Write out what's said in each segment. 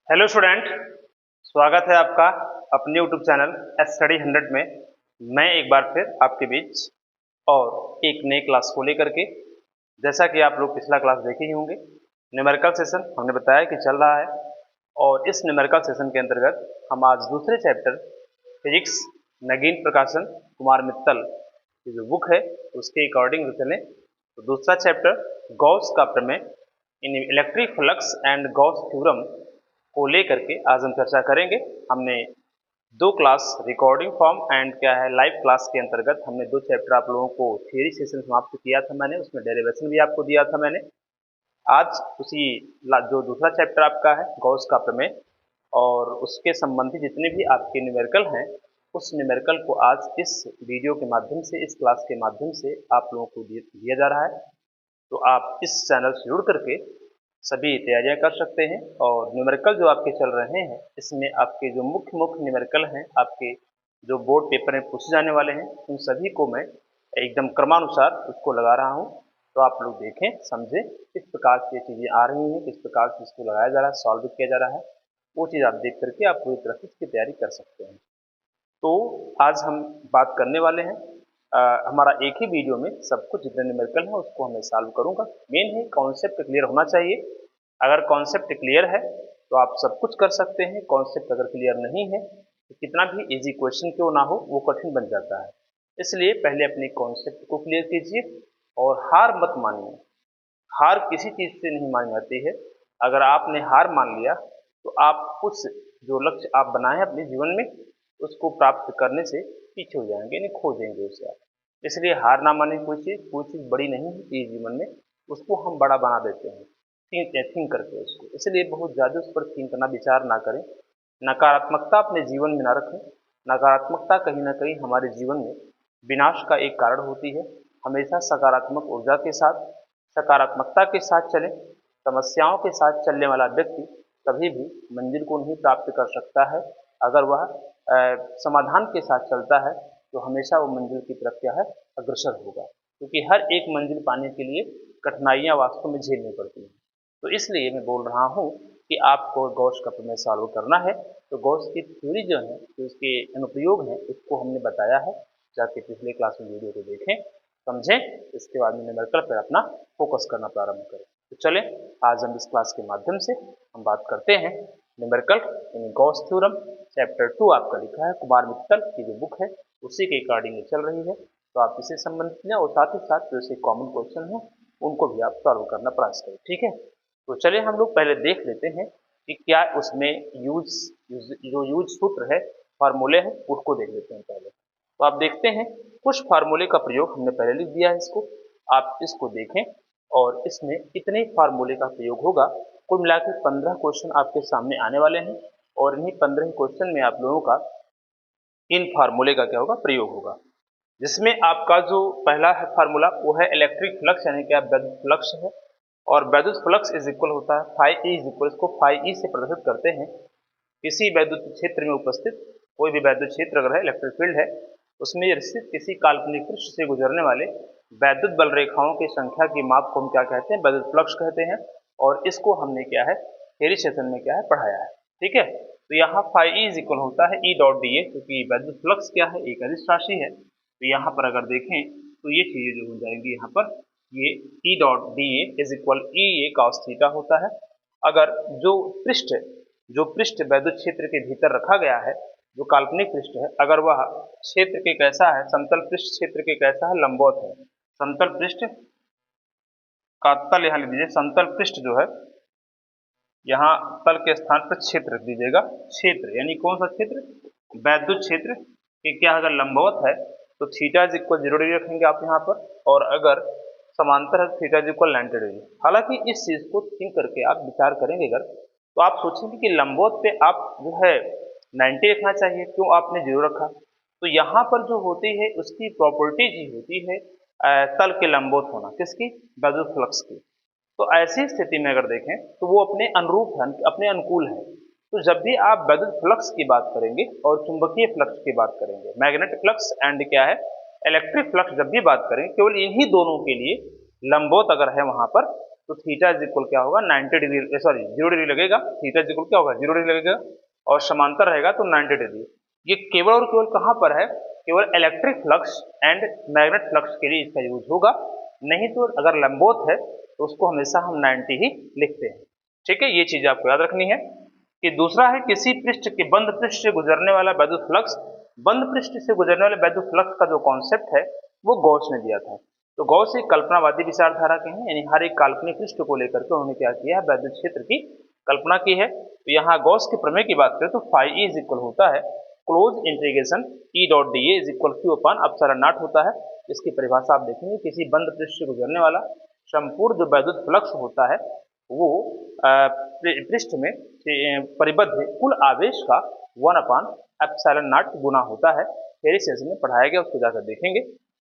Hello student, स्वागत है आपका अपने यूट्यूब चैनल स्टडी 100 में। मैं एक बार फिर आपके बीच और एक नई क्लास को लेकर के, जैसा कि आप लोग पिछला क्लास देखे ही होंगे, न्यूमेरिकल सेशन हमने बताया कि चल रहा है। और इस न्यूमेरिकल सेशन के अंतर्गत हम आज दूसरे चैप्टर फिजिक्स नगीन प्रकाशन कुमार मित्तल की जो बुक है उसके अकॉर्डिंग चलें। तो दूसरा चैप्टर गॉस का प्रमेय इन electric flux and Gauss theorem को लेकर के आज हम चर्चा करेंगे। हमने दो क्लास रिकॉर्डिंग फॉर्म एंड क्या है लाइव क्लास के अंतर्गत हमने दो चैप्टर आप लोगों को थियरी सेशन समाप्त किया था। मैंने उसमें डेरिवेशन भी आपको दिया था। मैंने आज उसी जो दूसरा चैप्टर आपका है गॉस का प्रमेय और उसके संबंधी जितने भी आपके न्यूमेरिकल हैं उस न्यूमेरिकल को आज इस वीडियो के माध्यम से, इस क्लास के माध्यम से आप लोगों को दिया जा रहा है। तो आप इस चैनल से जुड़ करके सभी तैयारियां कर सकते हैं। और न्यूमेरिकल जो आपके चल रहे हैं इसमें आपके जो मुख्य न्यूमेरिकल हैं, आपके जो बोर्ड पेपर में पूछे जाने वाले हैं, उन सभी को मैं एकदम क्रमानुसार उसको लगा रहा हूं। तो आप लोग देखें, समझें किस प्रकार से चीज़ें आ रही हैं, किस प्रकार से इसको लगाया जा रहा है, सॉल्व किया जा रहा है। वो चीज़ आप देख करके आप पूरी तरह से इसकी तैयारी कर सकते हैं। तो आज हम बात करने वाले हैं हमारा एक ही वीडियो में सब कुछ जितने न्यूमेरिकल है उसको हमें सॉल्व करूंगा। मेन है कॉन्सेप्ट क्लियर होना चाहिए। अगर कॉन्सेप्ट क्लियर है तो आप सब कुछ कर सकते हैं। कॉन्सेप्ट अगर क्लियर नहीं है तो कितना भी इजी क्वेश्चन क्यों ना हो वो कठिन बन जाता है। इसलिए पहले अपने कॉन्सेप्ट को क्लियर कीजिए और हार मत मानिए। हार किसी चीज़ से नहीं मानी जाती है। अगर आपने हार मान लिया तो आप उस जो लक्ष्य आप बनाए हैं अपने जीवन में उसको प्राप्त करने से पीछे हो जाएंगे, नहीं खो देंगे उसे आप। इसलिए हार ना माने। कोई चीज़ बड़ी नहीं होती है जीवन में, उसको हम बड़ा बना देते हैं थिंक करके उसको। इसलिए बहुत ज़्यादा उस पर थिंक करना, विचार ना करें। नकारात्मकता अपने जीवन में ना रखें। नकारात्मकता कहीं ना कहीं हमारे जीवन में विनाश का एक कारण होती है। हमेशा सकारात्मक ऊर्जा के साथ, सकारात्मकता के साथ चलें। समस्याओं के साथ चलने वाला व्यक्ति कभी भी मंजिल को नहीं प्राप्त कर सकता है। अगर वह समाधान के साथ चलता है तो हमेशा वो मंजिल की तरफ क्या है, अग्रसर होगा। क्योंकि हर एक मंजिल पाने के लिए कठिनाइयां वास्तव में झेलनी पड़ती हैं। तो इसलिए मैं बोल रहा हूँ कि आपको गॉस का प्रमेय सॉल्व करना है। तो गॉस की थ्योरी जो है, जो उसके अनुप्रयोग हैं, उसको हमने बताया है। जाके पिछले क्लास में वीडियो को देखें, समझें, इसके बाद में न्यूमेरिकल पर अपना फोकस करना प्रारंभ करें। तो चलें, आज हम इस क्लास के माध्यम से हम बात करते हैं न्यूमेरिकल यानी गॉस थ्योरम। चैप्टर 2 आपका लिखा है कुमार मित्तल की जो बुक है उसी के अकॉर्डिंग चल रही है। तो आप इसे संबंधित लें और साथ ही साथ जो ऐसे कॉमन क्वेश्चन हैं उनको भी आप सॉल्व करना प्रयास करें। ठीक है, तो चलिए हम लोग पहले देख लेते हैं कि क्या उसमें यूज सूत्र है, फार्मूले हैं, उसको देख लेते हैं पहले। तो आप देखते हैं कुछ फार्मूले का प्रयोग हमने पहले लिख दिया है इसको। आप इसको देखें और इसमें कितने फार्मूले का प्रयोग होगा। कुल मिलाकर 15 क्वेश्चन आपके सामने आने वाले हैं और इन्हीं 15 क्वेश्चन में आप लोगों का इन फार्मूले का क्या होगा, प्रयोग होगा। जिसमें आपका जो पहला है फार्मूला वो है इलेक्ट्रिक फ्लक्स यानी कि वैद्युत फ्लक्स है। और वैद्युत फ्लक्स इज इक्वल होता है फाई ई इज इक्वल, इसको फाई ई से प्रदर्शित करते हैं। किसी वैद्युत क्षेत्र में उपस्थित कोई भी वैद्युत क्षेत्र अगर है, इलेक्ट्रिक फील्ड है, उसमें स्थित किसी काल्पनिक पृष्ठ से गुजरने वाले वैद्युत बल रेखाओं की संख्या की माप को हम क्या कहते हैं, वैद्युत फ्लक्स कहते हैं। और इसको हमने क्या है थ्योरी सेशन में क्या है पढ़ाया है। ठीक है, तो यहाँ फाई ई इज इक्वल होता है ई डॉट डी ए, क्योंकि वैद्युत फ्लक्स क्या है, एक अदिश राशि है। तो यहाँ पर अगर देखें तो ये चीजें जो हो जाएंगी यहाँ पर, ये E dot D A is equal E A cos theta होता है। अगर जो पृष्ठ वैद्युत क्षेत्र के भीतर रखा गया है, जो काल्पनिक पृष्ठ है, अगर वह क्षेत्र के कैसा है, समतल पृष्ठ क्षेत्र के कैसा है, लंबवत है। समतल पृष्ठ का तल यहाँ लिख दीजिए। समतल पृष्ठ जो है यहाँ तल के स्थान पर क्षेत्र रख दीजिएगा। क्षेत्र यानी कौन सा क्षेत्र, वैद्युत क्षेत्र के क्या अगर लंबवत है तो थीटा इज इक्वल 0 डिग्री रखेंगे आप यहाँ पर। और अगर समांतर है थीटा इज इक्वल 90 डिग्री। हालांकि इस चीज को थिंक करके आप विचार करेंगे अगर, तो आप सोचेंगे कि लंबवत पे आप जो है 90 रखना चाहिए, क्यों आपने 0 रखा। तो यहाँ पर जो होती है उसकी प्रॉपर्टी ही होती है तल के लंबवत होना, किसकी, वैद्युत फ्लक्स की। तो ऐसी स्थिति में अगर देखें तो वो अपने अनुरूप है, अपने अनुकूल है। तो जब भी आप वैद्युत फ्लक्स की बात करेंगे और चुंबकीय फ्लक्स की बात करेंगे, मैग्नेटिक फ्लक्स एंड क्या है इलेक्ट्रिक फ्लक्स, जब भी बात करें केवल इन्हीं दोनों के लिए लंबवत अगर है वहां पर तो थीटा इज इक्वल क्या होगा 90 डिग्री, सॉरी 0 डिग्री लगेगा, थीटा इज इक्वल क्या होगा 0 डिग्री लगेगा, और समांतर रहेगा तो 90 डिग्री। ये केवल और केवल कहाँ पर है, केवल electric flux and magnet flux के लिए इसका यूज होगा, नहीं तो अगर लंबवत है तो उसको हमेशा हम 90 ही लिखते हैं। ठीक है, ये चीज आपको याद रखनी है। कि दूसरा है किसी पृष्ठ के बंद पृष्ठ से गुजरने वाला वैद्युत फ्लक्स, बंद पृष्ठ से गुजरने वाले वैद्युत फ्लक्स का जो कॉन्सेप्ट है वो गॉस ने दिया था। तो गॉस एक कल्पनावादी विचारधारा के हैं, यानी हर एक काल्पनिक पृष्ठ को लेकर के उन्होंने क्या किया है, वैद्युत क्षेत्र की कल्पना की है। तो यहाँ गॉस के प्रमेय की बात करें तो फाई ई इज इक्वल होता है close integration E dot D A is equal Q upon epsilon not होता है। इसकी परिभाषा आप देखेंगे, किसी बंद पृष्ठ से गुजरने वाला संपूर्ण जो वैद्युत फ्लक्स होता है वो पृष्ठ में परिबद्ध कुल आवेश का 1 अपान एप्सिलॉन नॉट गुना होता है। थ्योरी सेशन में पढ़ाया गया, उसको जाकर देखेंगे।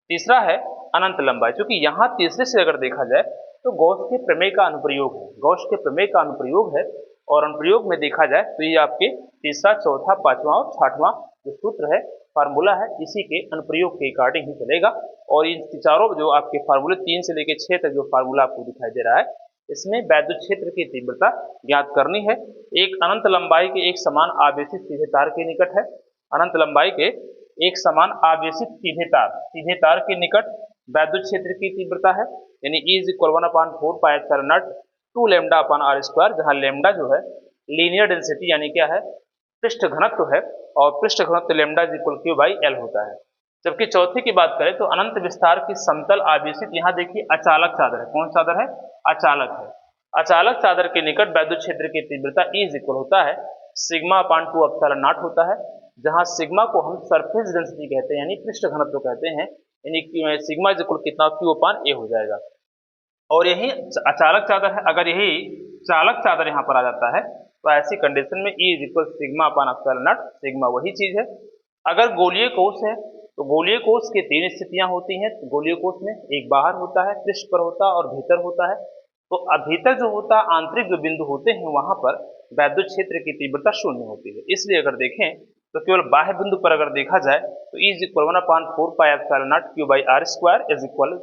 तीसरा है अनंत लंबाई, क्योंकि यहाँ तीसरे से अगर देखा जाए तो गॉस के प्रमेय का अनुप्रयोग है, गॉस के प्रमेय का अनुप्रयोग है, और अनुप्रयोग में देखा जाए तो ये आपके तीसरा, चौथा, पांचवा और छठवां जो सूत्र है, फार्मूला है, इसी के अनुप्रयोग के अकॉर्डिंग ही चलेगा। और इन चारों जो आपके फार्मूले 3 से लेकर 6 तक जो फार्मूला आपको दिखाई दे रहा है, इसमें वैद्युत क्षेत्र की तीव्रता ज्ञात करनी है। एक अनंत लंबाई के एक समान आवेशित सीधे तार के निकट है, अनंत लंबाई के एक समान आवेशित सीधे तार के निकट वैद्युत क्षेत्र की तीव्रता है, यानी E is equal 1/4 pi epsilon not 2 lambda upon r square, जहाँ लैम्डा जो है लीनियर डेंसिटी यानी क्या है, पृष्ठ घनत्व है, और पृष्ठ घनत्व lambda is equal Q by L होता है। जबकि चौथे की बात करें तो अनंत विस्तार की समतल आवेशित, यहाँ देखिए अचालक चादर है, कौन चादर है, अचालक है, अचालक चादर के निकट वैद्युत क्षेत्र की तीव्रता E इज इक्वल होता है सिग्मा अपान 2 एप्सिलॉन नॉट होता है, जहाँ सिग्मा को हम सरफेस डेंसिटी कहते हैं, यानी पृष्ठ घनत्व कहते हैं, यानी सिग्मा इज इक्वल कितना, क्यू अपान ए हो जाएगा। और यही अचालक चादर है, अगर यही चालक चादर यहाँ पर आ जाता है तो ऐसी कंडीशन में E is equal sigma upon epsilon not, sigma वही चीज है। अगर गोलीय कोष है तो गोलीय कोष की 3 स्थितियां होती हैं। गोलीय कोष में एक बाहर होता है, पृष्ठ पर होता है, और भीतर होता है। तो भीतर जो होता है, आंतरिक जो बिंदु होते हैं, वहां पर वैद्युत क्षेत्र की तीव्रता शून्य होती है। इसलिए अगर देखें तो केवल बाह्य बिंदु पर अगर देखा जाए तो E is equal 1/4 pi epsilon naught q by r square is equal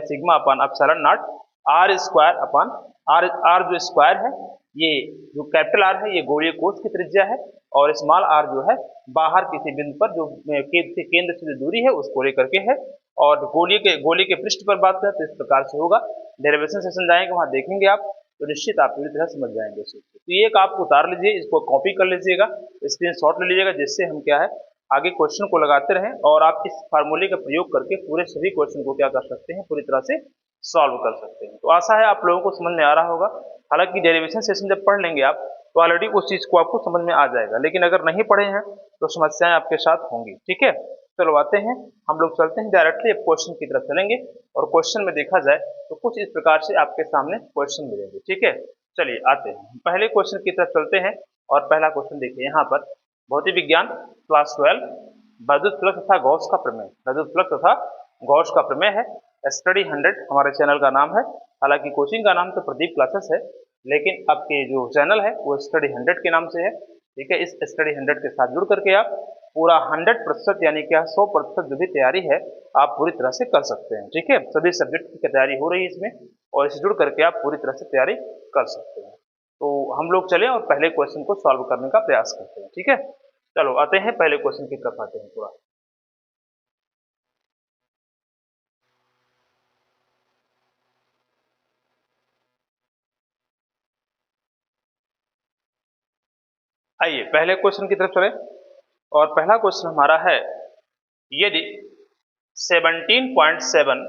sigma upon epsilon naught r square upon r, जो स्क्वायर है, ये जो कैपिटल आर है ये गोलीय कोष की त्रिज्या है, और स्मॉल आर जो है बाहर किसी बिंदु पर जो केंद्र से जो दूरी है उसको लेकर के है। और गोली के पृष्ठ पर बात करें तो इस प्रकार से होगा। डेरिवेशन सेशन जाएंगे, वहां देखेंगे आप, तो निश्चित आप पूरी तरह समझ जाएंगे। तो ये एक आप उतार लीजिए, इसको कॉपी कर लीजिएगा, स्क्रीनशॉट ले लीजिएगा, जिससे हम क्या है आगे क्वेश्चन को लगाते रहें, और आप इस फार्मूले का प्रयोग करके पूरे सभी क्वेश्चन को क्या कर सकते हैं, पूरी तरह से सॉल्व कर सकते हैं। तो आशा है आप लोगों को समझ में आ रहा होगा। हालांकि डेरिवेशन सेशन जब पढ़ लेंगे आप तो ऑलरेडी उस चीज को आपको समझ में आ जाएगा, लेकिन अगर नहीं पढ़े हैं तो समस्याएं आपके साथ होंगी। ठीक है, चलो आते हैं, हम लोग चलते हैं डायरेक्टली क्वेश्चन की तरफ चलेंगे, और क्वेश्चन में देखा जाए तो कुछ इस प्रकार से आपके सामने क्वेश्चन मिलेंगे। ठीक है, चलिए आते हैं, पहले क्वेश्चन की तरफ चलते हैं। और पहला क्वेश्चन देखिए यहाँ पर, भौतिक विज्ञान क्लास 12, वैद्युत फ्लक्स तथा गॉस का प्रमेय, वैद्युत फ्लक्स तथा गॉस का प्रमेय है। स्टडी 100 हमारे चैनल का नाम है। हालांकि कोचिंग का नाम तो प्रदीप क्लासेस है, लेकिन आपके जो चैनल है वो स्टडी 100 के नाम से है। ठीक है, इस स्टडी 100 के साथ जुड़ करके आप पूरा 100% यानी क्या 100% जो भी तैयारी है आप पूरी तरह से कर सकते हैं। ठीक है, सभी सब्जेक्ट की तैयारी हो रही है इसमें, और इससे जुड़ करके आप पूरी तरह से तैयारी कर सकते हैं। तो हम लोग चले और पहले क्वेश्चन को सॉल्व करने का प्रयास करते हैं। ठीक है, चलो आते हैं पहले क्वेश्चन की तरफ आते हैं पूरा। आइए पहले क्वेश्चन की तरफ चले, और पहला क्वेश्चन हमारा है, यदि 17.7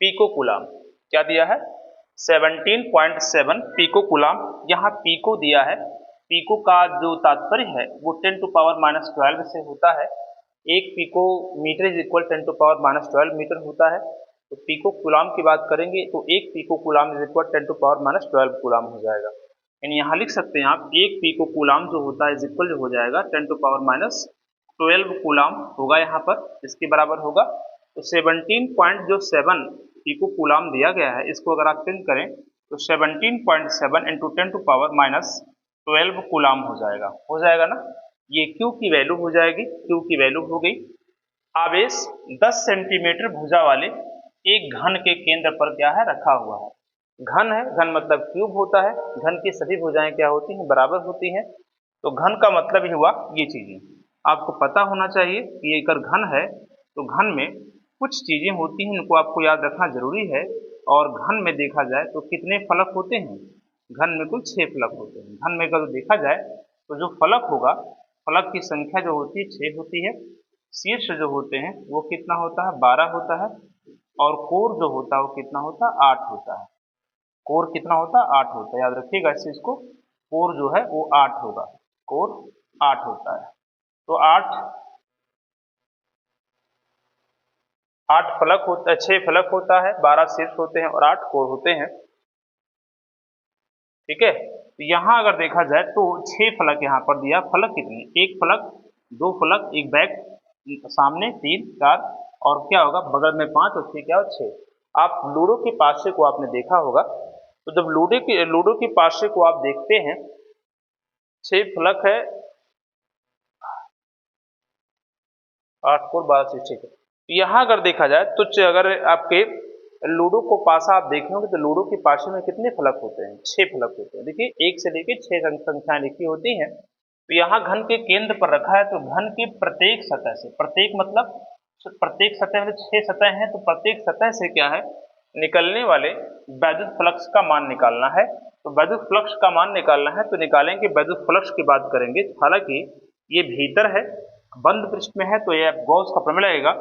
पीको कूलाम, क्या दिया है 17.7 पीको कूलाम, यहाँ पीको दिया है। पीको का जो तात्पर्य है वो 10⁻12 से होता है। एक pico metre is equal 10⁻12 metre होता है। तो पीको कूलाम की बात करेंगे तो एक pico coulomb is equal 10⁻12 coulomb हो जाएगा। यानी यहाँ लिख सकते हैं आप, एक पीको कूलाम जो होता है इज इक्वल जो हो जाएगा 10⁻12 कूलाम होगा, यहाँ पर इसके बराबर होगा। तो 17.7 पीको कूलाम दिया गया है, इसको अगर आप चेंज करें तो 17.7 इंटू 10⁻12 कूलाम हो जाएगा ना। ये Q की वैल्यू हो जाएगी, Q की वैल्यू हो गई। आवेश 10 सेंटीमीटर भुजा वाले एक घन के केंद्र पर क्या है रखा हुआ है। घन है, घन मतलब क्यूब होता है, घन की सभी भुजाएं क्या होती हैं, बराबर होती हैं। तो घन का मतलब ही हुआ ये चीजें। आपको पता होना चाहिए कि अगर घन है तो घन में कुछ चीजें होती हैं, इनको आपको याद रखना जरूरी है। और घन में देखा जाए तो कितने फलक होते हैं, घन में कुल 6 फलक होते हैं। घन में अगर देखा जाए तो जो फलक होगा, फलक की संख्या जो होती है 6 होती है। शीर्ष जो होते हैं वो कितना होता है, 12 होता है। और कोर जो होता है वो कितना होता है, 8 होता है। कोर कितना होता है, 8 होता है, याद रखिएगा इस चीज को। कोर जो है वो 8 होगा, कोर 8 होता है। तो 8 फलक होता है, 6 फलक होता है, 12 शीर्ष होते हैं और 8 कोर होते हैं। ठीक है, तो यहाँ अगर देखा जाए तो 6 फलक यहाँ पर दिया। फलक कितने, एक फलक, दो फलक, एक बैक, सामने 3 4, और क्या होगा बगल में 5 और 6 क्या हो 6। आप लूडो के पासे को आपने देखा होगा, तो जब लूडो के पासे को आप देखते हैं, 6 फलक है, 8 कोर 12 शीर्ष, ठीक है। यहाँ अगर देखा जाए तो अगर आपके लूडो को पासा आप देखेंगे तो लूडो के पासे में कितने फलक होते हैं, 6 फलक होते हैं। देखिए 1 से लेके 6 संख्याएं लिखी होती हैं। तो यहाँ घन के केंद्र पर रखा है, तो घन की प्रत्येक सतह से, प्रत्येक मतलब प्रत्येक सतह में 6 सतह हैं, तो प्रत्येक सतह से क्या है, निकलने वाले वैद्युत फ्लक्स का मान निकालना है। तो वैद्युत फ्लक्स का मान निकालना है तो निकालेंगे, वैद्युत फ्लक्स की बात करेंगे। हालांकि ये भीतर है, बंद पृष्ठ में है, तो ये गॉस का प्रमेय लगेगा।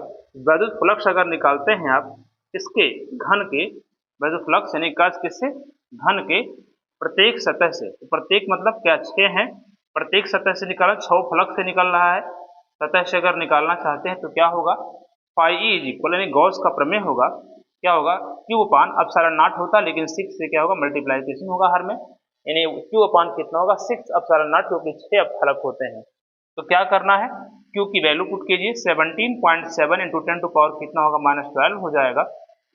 वैद्युत फ्लक्स अगर निकालते हैं आप इसके, घन के वैद्युत फ्लक्स यानी काश किससे, घन के प्रत्येक सतह से। तो प्रत्येक मतलब क्या, 6 है, प्रत्येक सतह से निकाला, 6 फलक से निकल रहा है। सतह से अगर निकालना चाहते हैं तो क्या होगा, फाई ई इज इक्वल, यानी गॉस का प्रमेय होगा, क्या होगा, क्यू अपान अपसारण नॉट होता, लेकिन 6 से क्या होगा, मल्टीप्लाइकेशन होगा हर में, यानी क्यू अपान कितना होगा, 6 अपसारण नॉट, क्योंकि 6 फलक होते हैं। तो क्या करना है, क्यू की वैल्यू पुट कीजिए, 17.7 इंटू 10 टू पावर कितना होगा, -12 हो जाएगा।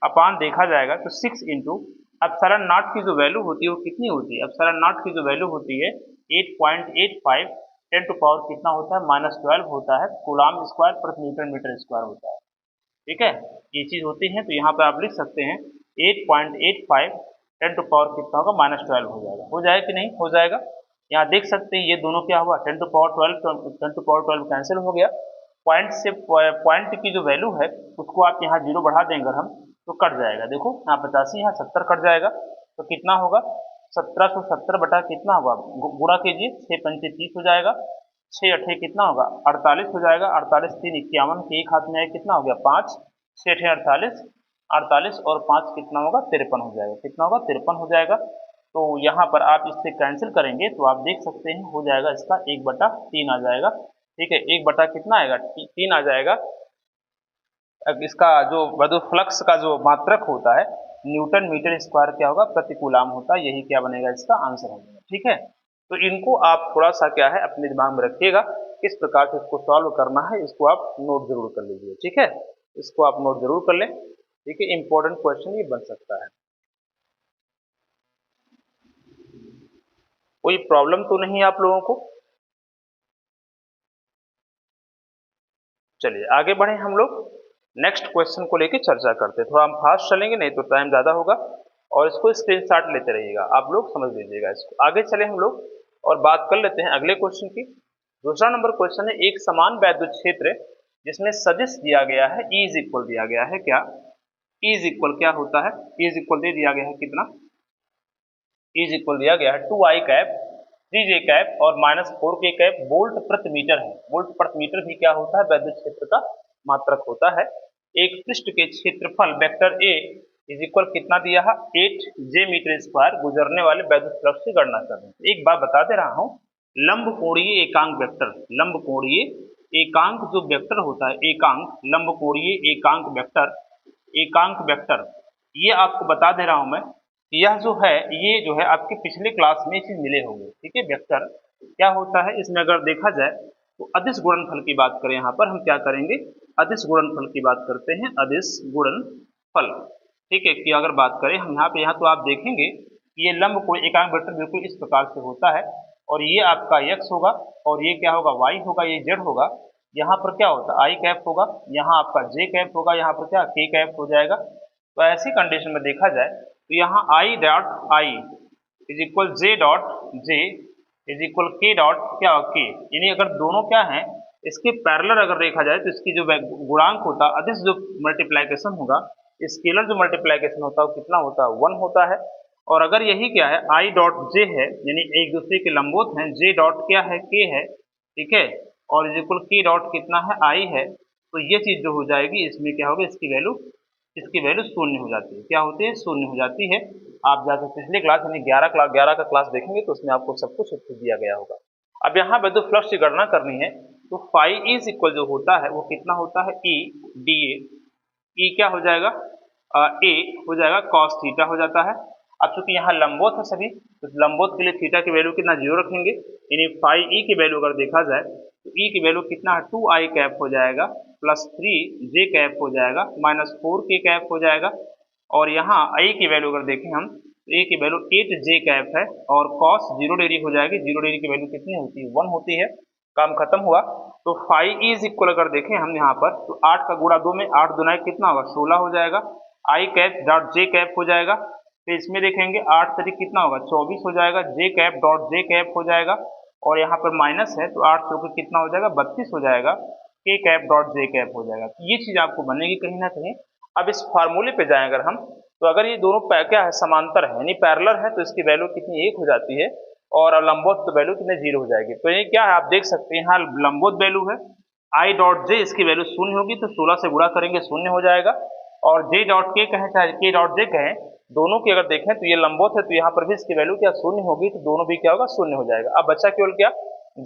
अपान देखा जाएगा तो 6 इंटू अपसारण नॉट की जो वैल्यू होती है वो कितनी होती है, अपसारण नॉट की जो वैल्यू होती है 8.85, 10 टू पावर कितना होता है, -12 होता है, कूलाम स्क्वायर प्रति न्यूटन मीटर स्क्वायर होता है। ठीक है, ये चीज होती है। तो यहाँ पे आप लिख सकते हैं 8.85, 10 टू पावर कितना होगा, -12 हो जाएगा। हो जाएगा कि नहीं, हो जाएगा। यहाँ देख सकते हैं ये दोनों क्या हुआ, 10 to power 12, 10 to power 12 cancel हो गया। पॉइंट से पॉइंट की जो वैल्यू है उसको आप यहाँ 0 बढ़ा देंगे हम, तो कट जाएगा। देखो यहाँ 85, यहाँ 70 कट जाएगा, तो कितना होगा, 1770 बटा कितना होगा, गुणा कीजिए, 6 पंचे 30 हो जाएगा, 6 अठे कितना होगा, 48 हो जाएगा। 48 3 51 के एक हाथ में है, कितना हो गया 5, 6 अठे 48, 48 और 5 कितना होगा, 53 हो जाएगा। कितना होगा, 53 हो जाएगा। तो यहाँ पर आप इससे कैंसिल करेंगे तो आप देख सकते हैं हो जाएगा इसका 1/3 आ जाएगा। ठीक है, 1 बटा कितना आएगा, 3 आ जाएगा। अब इसका जो वैद्युत फ्लक्स का जो मात्रक होता है न्यूटन मीटर स्क्वायर क्या होगा, प्रति कूलाम होता है, यही क्या बनेगा, इसका आंसर बनेगा। ठीक है, तो इनको आप थोड़ा सा क्या है अपने दिमाग में रखिएगा, किस प्रकार से इसको सॉल्व करना है, इसको आप नोट जरूर कर लीजिए। ठीक है, इसको आप नोट जरूर कर लें। ठीक है, इंपॉर्टेंट क्वेश्चन ये बन सकता है। कोई प्रॉब्लम तो नहीं है आप लोगों को? चलिए आगे बढ़े हम लोग, नेक्स्ट क्वेश्चन को लेकर चर्चा करते हैं। थोड़ा हम फास्ट चलेंगे, नहीं तो टाइम ज़्यादा होगा, और इसको स्क्रीनशॉट लेते रहिएगा, आप लोग समझ लीजिएगा इसको। आगे चले हम लोग और बात कर लेते हैं अगले क्वेश्चन की। दूसरा नंबर क्वेश्चन है, एक समान वैद्युत क्षेत्र जिसमें सदिश दिया गया है, E इज इक्वल दिया गया है, क्या E इज इक्वल क्या होता है, E इज इक्वल दे दिया गया है कितना, E इज इक्वल दिया गया है 2i कैप 3j कैप और -4k कैप वोल्ट प्रति मीटर है। वोल्ट प्रति मीटर भी क्या होता है, वैद्युत क्षेत्र का मात्रक होता है। एक पृष्ठ के क्षेत्रफल वेक्टर A इज इक्वल कितना दिया है, 8j मीटर स्क्वायर गुजरने वाले वैद्युत फ्लक्स की गणना कर रहे हैं। एक बात बता दे रहा हूँ, लंब कोणीय एकांक वेक्टर, लंब कोणीय एकांक जो वेक्टर होता है, एकांक लंब कोणीय एकांक वेक्टर, एकांक वेक्टर, ये आपको बता दे रहा हूं मैं, यह जो है ये जो है आपके पिछले क्लास में चीज मिले होंगे। ठीक है, वेक्टर क्या होता है, इसमें अगर देखा जाए तो अदिश गुणनफल की बात करें, यहाँ पर हम क्या करेंगे, अदिश गुणनफल की बात करते हैं, अदिश गुणनफल। ठीक है, कि अगर बात करें हम यहाँ तो आप देखेंगे कि ये लंब कोई एकांक वेक्टर बिल्कुल इस प्रकार से होता है, और ये आपका x होगा, और ये क्या होगा, y होगा, ये z होगा। यहाँ पर क्या होता है, i कैप होगा, यहाँ आपका j कैप होगा, यहाँ पर क्या k कैप हो जाएगा। तो ऐसी कंडीशन में देखा जाए तो यहाँ I dot I is equal J dot J is equal के डॉट क्या के, यानी अगर दोनों क्या है इसके पैरेलल अगर देखा जाए तो इसकी जो गुणांक होता है अदिश जो मल्टीप्लाइकेशन होगा, स्केलर जो मल्टीप्लाइकेशन होता है वो कितना होता है 1 होता है। और अगर यही क्या है आई डॉट जे है यानी एक दूसरे के लंबवत हैं, जे डॉट क्या है के है, ठीक है, और इज इक्वल के डॉट कितना है आई है, तो ये चीज जो हो जाएगी इसमें क्या होगा इसकी वैल्यू शून्य हो जाती है। क्या होती है? शून्य हो जाती है। आप जाकर पिछले क्लास यानी 11 का क्लास देखेंगे तो उसमें आपको सब कुछ दिया गया होगा। अब यहाँ विद्युत फ्लक्स की गणना करनी है तो फाई इज इक्वल जो होता है वो कितना होता है ई डी ए। ई क्या हो जाएगा ए हो जाएगा कॉस थीटा हो जाता है। अब चूंकि यहाँ लंबवत है सभी तो लंबवत के लिए थीटा की वैल्यू कितना 0 रखेंगे, यानी फाई ई की वैल्यू अगर देखा जाए तो ई की वैल्यू कितना है 2 आई कैप हो जाएगा प्लस 3 जे कैप हो जाएगा माइनस 4 के कैप हो जाएगा। और यहाँ आई की वैल्यू अगर देखें हम तो ए की वैल्यू 8 जे कैप है और कॉस 0 डिग्री हो जाएगी। 0 डिग्री की वैल्यू कितनी होती है 1 होती है। काम खत्म हुआ। तो फाई इज इक्वल अगर देखें हम यहाँ पर तो 8 का गुणा 2 में 8 दुनाई कितना होगा 16 हो जाएगा। आई कैप डॉट जे कैप हो जाएगा। तो इसमें देखेंगे 8 तरीक कितना होगा 24 हो जाएगा। जे कैप डॉट जे कैप हो जाएगा और यहाँ पर माइनस है तो 8 चौके कितना हो जाएगा 32 हो जाएगा। के कैप डॉट जे कैप हो जाएगा। तो ये चीज आपको बनेगी कहीं ना कहीं। अब इस फार्मूले पे जाएं अगर हम तो अगर ये दोनों क्या है समांतर है यानी पैरेलल है तो इसकी वैल्यू कितनी 1 हो जाती है और लंबवत तो वैल्यू कितने 0 हो जाएगी। तो ये क्या है आप देख सकते हैं यहाँ लंबवत वैल्यू है आई डॉट जे, इसकी वैल्यू 0 होगी तो 16 से गुणा करेंगे 0 हो जाएगा। और जे डॉट के कहें चाहे के डॉट जे कहें दोनों की अगर देखें तो ये लंबवत है तो यहाँ पर भी इसकी वैल्यू क्या 0 होगी तो दोनों भी क्या होगा 0 हो जाएगा। अब बच्चा केवल क्या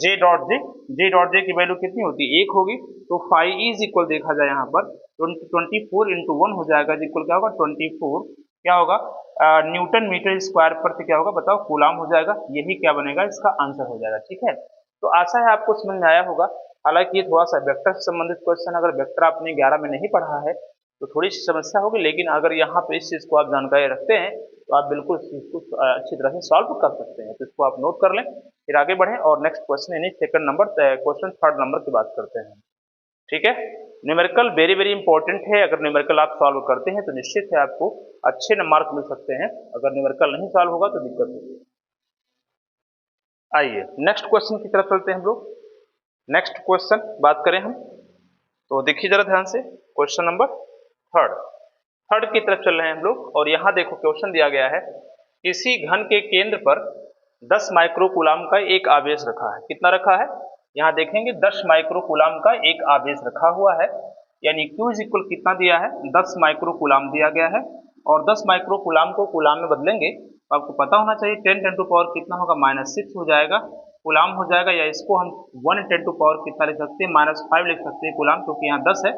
जे डॉट जे की वैल्यू कितनी होती है 1 होगी। तो फाई इज इक्वल देखा जाए यहाँ पर 24 इंटू 1 हो जाएगा इक्वल क्या होगा 24 क्या होगा न्यूटन मीटर स्क्वायर प्रति क्या होगा बताओ कूलाम हो जाएगा। यही क्या बनेगा इसका आंसर हो जाएगा। ठीक है, तो आशा है आपको समझ में आया होगा। हालांकि ये थोड़ा सा वेक्टर से संबंधित क्वेश्चन, अगर वेक्टर आपने 11 में नहीं पढ़ा है तो थोड़ी सी समस्या होगी, लेकिन अगर यहाँ पे इस चीज को आप जानकारी रखते हैं तो आप बिल्कुल इस चीज को अच्छी तरह से सॉल्व कर सकते हैं। तो इसको आप नोट कर लें, फिर आगे बढ़ें और नेक्स्ट क्वेश्चन यानी second number question third number की बात करते हैं। ठीक है, न्यूमेरिकल वेरी वेरी इंपॉर्टेंट है। अगर न्यूमेरिकल आप सॉल्व करते हैं तो निश्चित है आपको अच्छे मार्क मिल सकते हैं। अगर न्यूमेरिकल नहीं सॉल्व होगा तो दिक्कत होगी। आइए नेक्स्ट क्वेश्चन की तरफ चलते हैं हम लोग। नेक्स्ट क्वेश्चन बात करें हम तो देखिए जरा ध्यान से, क्वेश्चन नंबर थर्ड की तरफ चल रहे हैं हम लोग। और यहाँ देखो क्वेश्चन दिया गया है किसी घन के केंद्र पर 10 माइक्रो कूलाम का एक आवेश रखा है। कितना रखा है यहाँ देखेंगे 10 माइक्रो कूलाम का एक आवेश रखा हुआ है, यानी Q इज इक्वल कितना दिया है 10 माइक्रो कूलाम दिया गया है। और 10 माइक्रो कूलाम को कूलाम में बदलेंगे तो आपको पता होना चाहिए 10 × 10 कितना होगा -6 हो जाएगा कूलाम हो जाएगा। या इसको हम 1 × 10 कितना लिख सकते हैं -5 लिख सकते हैं कूलाम, क्योंकि यहाँ 10 है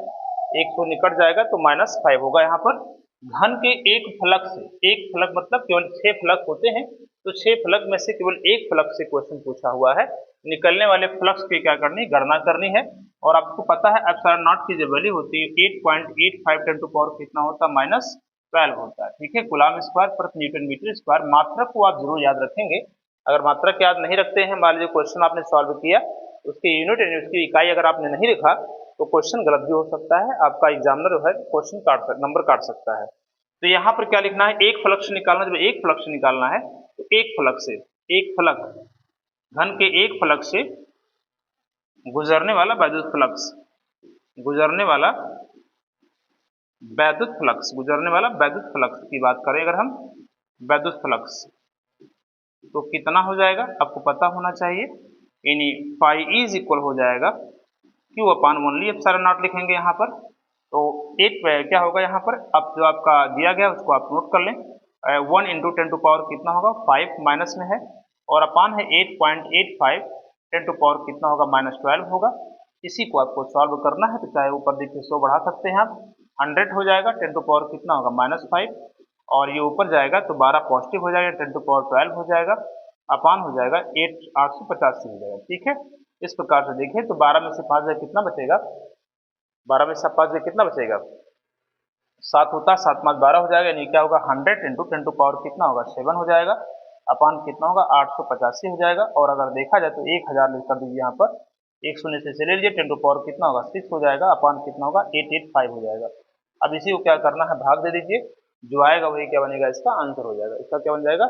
100 निकट जाएगा तो -5 होगा। यहाँ पर घन के एक फलक से, एक फलक मतलब केवल 6 फलक होते हैं तो 6 फलक में से केवल एक फलक से क्वेश्चन पूछा हुआ है। निकलने वाले फ्लक्स की क्या करनी गणना करनी है। और आपको पता है एप्सिलॉन नॉट की जो वैल्यू होती है 8.85 × 10 कितना होता है -12 होता है। ठीक है, कूलाम स्क्वायर प्रति न्यूटन मीटर स्क्वायर। मात्रक को आप जरूर याद रखेंगे। अगर मात्रक याद नहीं रखते हैं, मान लीजिए क्वेश्चन आपने सॉल्व किया उसकी यूनिट यानी उसकी इकाई अगर आपने नहीं लिखा तो क्वेश्चन गलत भी हो सकता है, आपका एग्जामिनर जो है क्वेश्चन नंबर काट सकता है। तो यहाँ पर क्या लिखना है एक फलक से निकालना, जब एक फलक से निकालना है तो एक फलक से, एक फलक घन के एक फलक से गुजरने वाला वैद्युत फ्लक्स, गुजरने वाला वैद्युत फ्लक्स, गुजरने वाला वैद्युत फ्लक्स की बात करें अगर हम वैद्युत फ्लक्स तो कितना हो जाएगा आपको पता होना चाहिए, यानी फाई इज इक्वल हो जाएगा Q upon only epsilon not लिखेंगे यहाँ पर। तो 8 क्या होगा यहाँ पर अब जो आपका दिया गया उसको आप नोट कर लें। 1 × 10 कितना होगा 5 माइनस में है और अपान है 8.85 10 कितना होगा -12 होगा। इसी को आपको सॉल्व करना है तो चाहे ऊपर देखिए 100 बढ़ा सकते हैं आप 100 हो जाएगा 10 कितना होगा -5 और ये ऊपर जाएगा तो 12 पॉजिटिव हो जाएगा 10 हो जाएगा अपान हो जाएगा 885 हो जाएगा। ठीक है, इस प्रकार से देखें तो 12 में से 5 जाए कितना बचेगा 12 में से 5 जाए कितना बचेगा 7 होता है 7 5 12 हो जाएगा, यानी क्या होगा 100 × 10 कितना होगा 7 हो जाएगा अपान कितना होगा 885 हो जाएगा। और अगर देखा जाए तो 1000 लिख कर दीजिए यहाँ पर एक शून्य से ले लीजिए 10 कितना होगा 6 हो जाएगा अपान कितना होगा 885 हो जाएगा। अब इसी को क्या करना है भाग दे दीजिए जो आएगा वही क्या बनेगा, इसका आंसर हो जाएगा। इसका क्या बन जाएगा,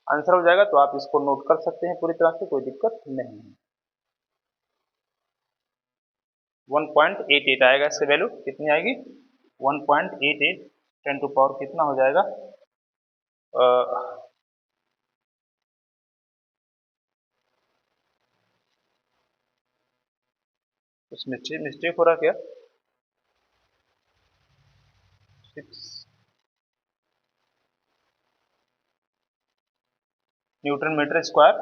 आंसर हो जाएगा। तो आप इसको नोट कर सकते हैं पूरी तरह से, कोई दिक्कत नहीं है। 1.88 आएगा, इसकी वैल्यू कितनी आएगी, 1.88 10 टू पावर कितना हो जाएगा, कुछ मिस्टेक हो रहा क्या, 6 न्यूटन मीटर स्क्वायर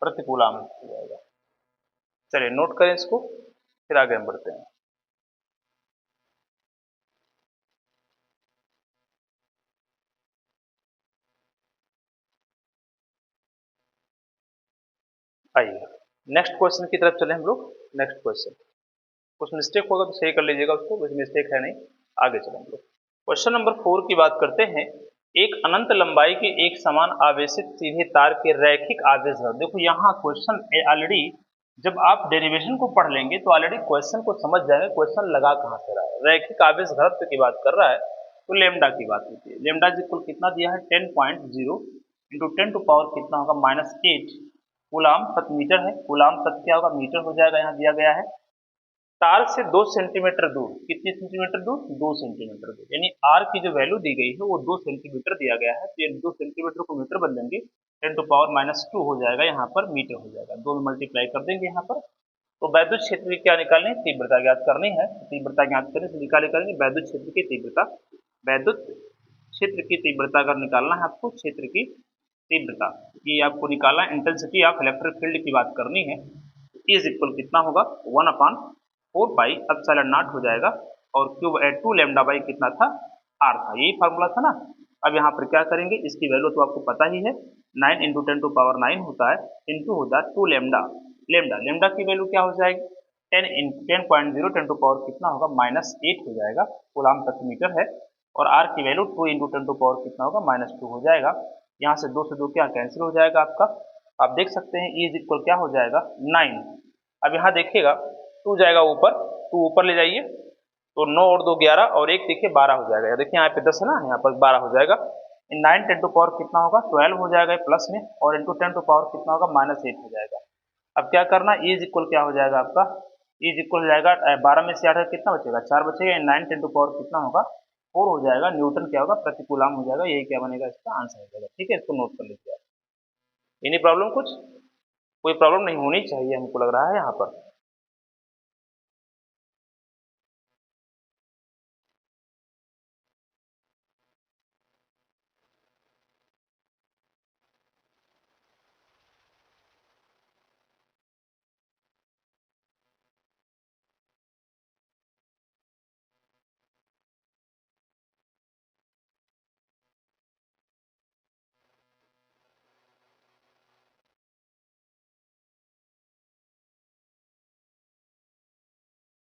प्रति कूलम हो जाएगा। चलिए नोट करें इसको, फिर आगे हम बढ़ते हैं। आइए नेक्स्ट क्वेश्चन की तरफ चले हम लोग। नेक्स्ट क्वेश्चन, कुछ मिस्टेक होगा तो सही कर लीजिएगा उसको, कुछ मिस्टेक है नहीं, आगे चले हम लोग। क्वेश्चन नंबर 4 की बात करते हैं। एक अनंत लंबाई के एक समान आवेशित सीधे तार के रैखिक आवेश घनत्व। देखो यहाँ क्वेश्चन ऑलरेडी, जब आप डेरिवेशन को पढ़ लेंगे तो ऑलरेडी क्वेश्चन को समझ जाएंगे क्वेश्चन लगा कहाँ से रहा है। रैखिक आवेश घनत्व की बात कर रहा है तो लेमडा की बात होती है। लेमडा इक्वल कितना दिया है, 10.0 इंटू 10 टू पावर कितना होगा, -8 कूलाम प्रति मीटर है। कूलाम प्रति क्या होगा, मीटर हो जाएगा, यहाँ दिया गया है। तार से 2 सेंटीमीटर दूर, कितनी सेंटीमीटर दूर, 2 सेंटीमीटर दूर, यानी आर की जो वैल्यू दी गई है वो 2 सेंटीमीटर दिया गया है। तो ये 2 सेंटीमीटर को मीटर बन देंगे, 10 टू पावर -2 हो जाएगा, यहाँ पर मीटर हो जाएगा, 2 में मल्टीप्लाई कर देंगे यहाँ पर। तो वैद्युत क्षेत्र की क्या निकालनी है, तीव्रता ज्ञात करनी है। तीव्रता ज्ञात करने से निकाले करेंगे वैद्युत क्षेत्र की तीव्रता। वैद्युत क्षेत्र की तीव्रता अगर निकालना है आपको, क्षेत्र की तीव्रता ये आपको निकालना, इंटेंसिटी ऑफ इलेक्ट्रिक फील्ड की बात करनी है। इज इक्वल कितना होगा, 1/4 पाई एप्सिलॉन नॉट हो जाएगा, और क्यूब 2 लैम्डा बाई कितना था, आर था, यही फार्मूला था ना। अब यहाँ पर क्या करेंगे, इसकी वैल्यू तो आपको पता ही है, 9 इंटू 10 टू पावर 9 होता है, इंटू होता है 2 लैम्डा। लेमडा लेमडा की वैल्यू क्या हो जाएगी, 10.0 10 टू पावर कितना होगा, -8 हो जाएगा, कूलम प्रति मीटर है। और आर की वैल्यू 2 इंटू 10 टू पावर कितना होगा, -2 हो जाएगा। यहाँ से 2 से 2 क्या कैंसिल हो जाएगा आपका, आप देख सकते हैं E इज इक्वल क्या हो जाएगा, 9। अब यहाँ देखिएगा 2 जाएगा ऊपर, 2 ऊपर ले जाइए तो 9 और 2 11, और एक देखिए 12 हो जाएगा। देखिए यहाँ पे 10 है ना, यहाँ पर 12 हो जाएगा। 9 10 टू पावर कितना होगा, 12 हो जाएगा प्लस में, और इंटू 10 टू पावर कितना होगा, -8 हो जाएगा। अब क्या करना, E इज इक्वल क्या हो जाएगा आपका, E इज इक्वल हो जाएगा 12 में से 8 कितना बचेगा, 4 बचेगा। 9 10 टू पावर कितना होगा, 4 हो जाएगा, न्यूटन क्या होगा, प्रति कूलम हो जाएगा। यही क्या बनेगा, इसका आंसर हो जाएगा। ठीक है, इसको नोट कर लीजिए। एनी प्रॉब्लम, कुछ कोई प्रॉब्लम नहीं होनी चाहिए हमको लग रहा है यहाँ पर।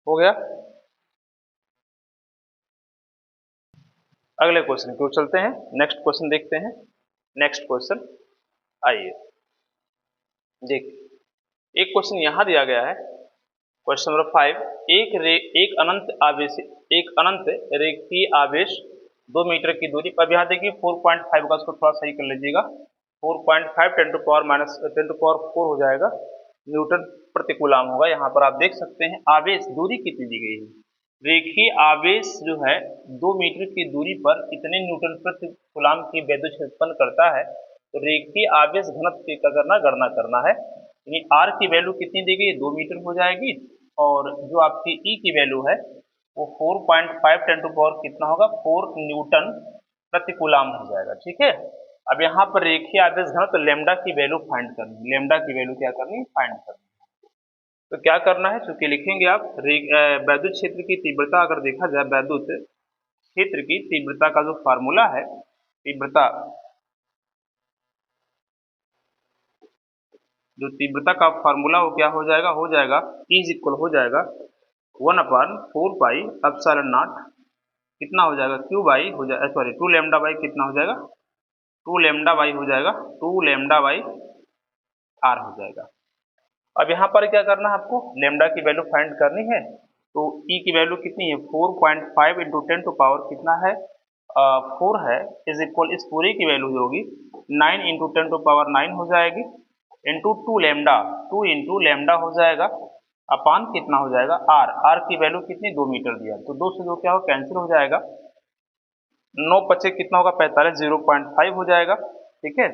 हो गया, अगले क्वेश्चन की ओर चलते हैं। नेक्स्ट क्वेश्चन देखते हैं। नेक्स्ट क्वेश्चन, आइए देखिए, एक क्वेश्चन यहाँ दिया गया है, क्वेश्चन नंबर 5। एक अनंत रेखीय आवेश 2 मीटर की दूरी पर, यहाँ देखिए 4.5 का, उसको थोड़ा सही कर लीजिएगा, 4.5 10 टू पावर -10 टू पावर 4 हो जाएगा, न्यूटन प्रति कूलम होगा। यहाँ पर आप देख सकते हैं आवेश दूरी कितनी दी गई है, रेखीय आवेश जो है 2 मीटर की दूरी पर इतने न्यूटन प्रति कूलम की वैद्युत क्षेत्र उत्पन्न करता है। तो रेखीय आवेश घनत्व की क्या करना, गणना करना है। यानी आर की वैल्यू कितनी दी गई, 2 मीटर हो जाएगी, और जो आपकी ई की वैल्यू है वो 4.5 10 टू पावर कितना होगा, 4 न्यूटन प्रति कूलम हो जाएगा। ठीक है, अब यहाँ पर रेखीय आवेश घनत्व तो लेमडा की वैल्यू फाइंड करनी, लेमडा की वैल्यू क्या करनी, फाइंड करनी। तो क्या करना है, चूंकि लिखेंगे आप वैद्युत क्षेत्र की तीव्रता, अगर देखा जाए वैद्युत क्षेत्र की तीव्रता का जो फार्मूला है, तीव्रता जो तीव्रता का फार्मूला वो क्या हो जाएगा, E इज इक्वल हो जाएगा 1/4 पाई एप्सिलॉन नॉट कितना हो जाएगा, क्यू बाई हो जाएगा, सॉरी 2 लैम्डा बाई कितना हो जाएगा, 2 लैम्डा बाई हो जाएगा, 2 लैम्डा बाई आर हो जाएगा। अब यहाँ पर क्या करना है आपको, लेमडा की वैल्यू फाइंड करनी है। तो ई की वैल्यू कितनी है, 4.5 इंटू 10 टू पावर कितना है, 4 है इज इक्वल, इस पूरी की वैल्यू होगी 9 इंटू 10⁻9 हो जाएगी, इंटू 2 लेमडा, 2 इंटू लेमडा हो जाएगा, अपान कितना हो जाएगा आर, आर की वैल्यू कितनी 2 मीटर दिया, तो 2 से 2 क्या हो कैंसिल हो जाएगा, 9 पचे कितना होगा 45, 0.5 हो जाएगा। ठीक है,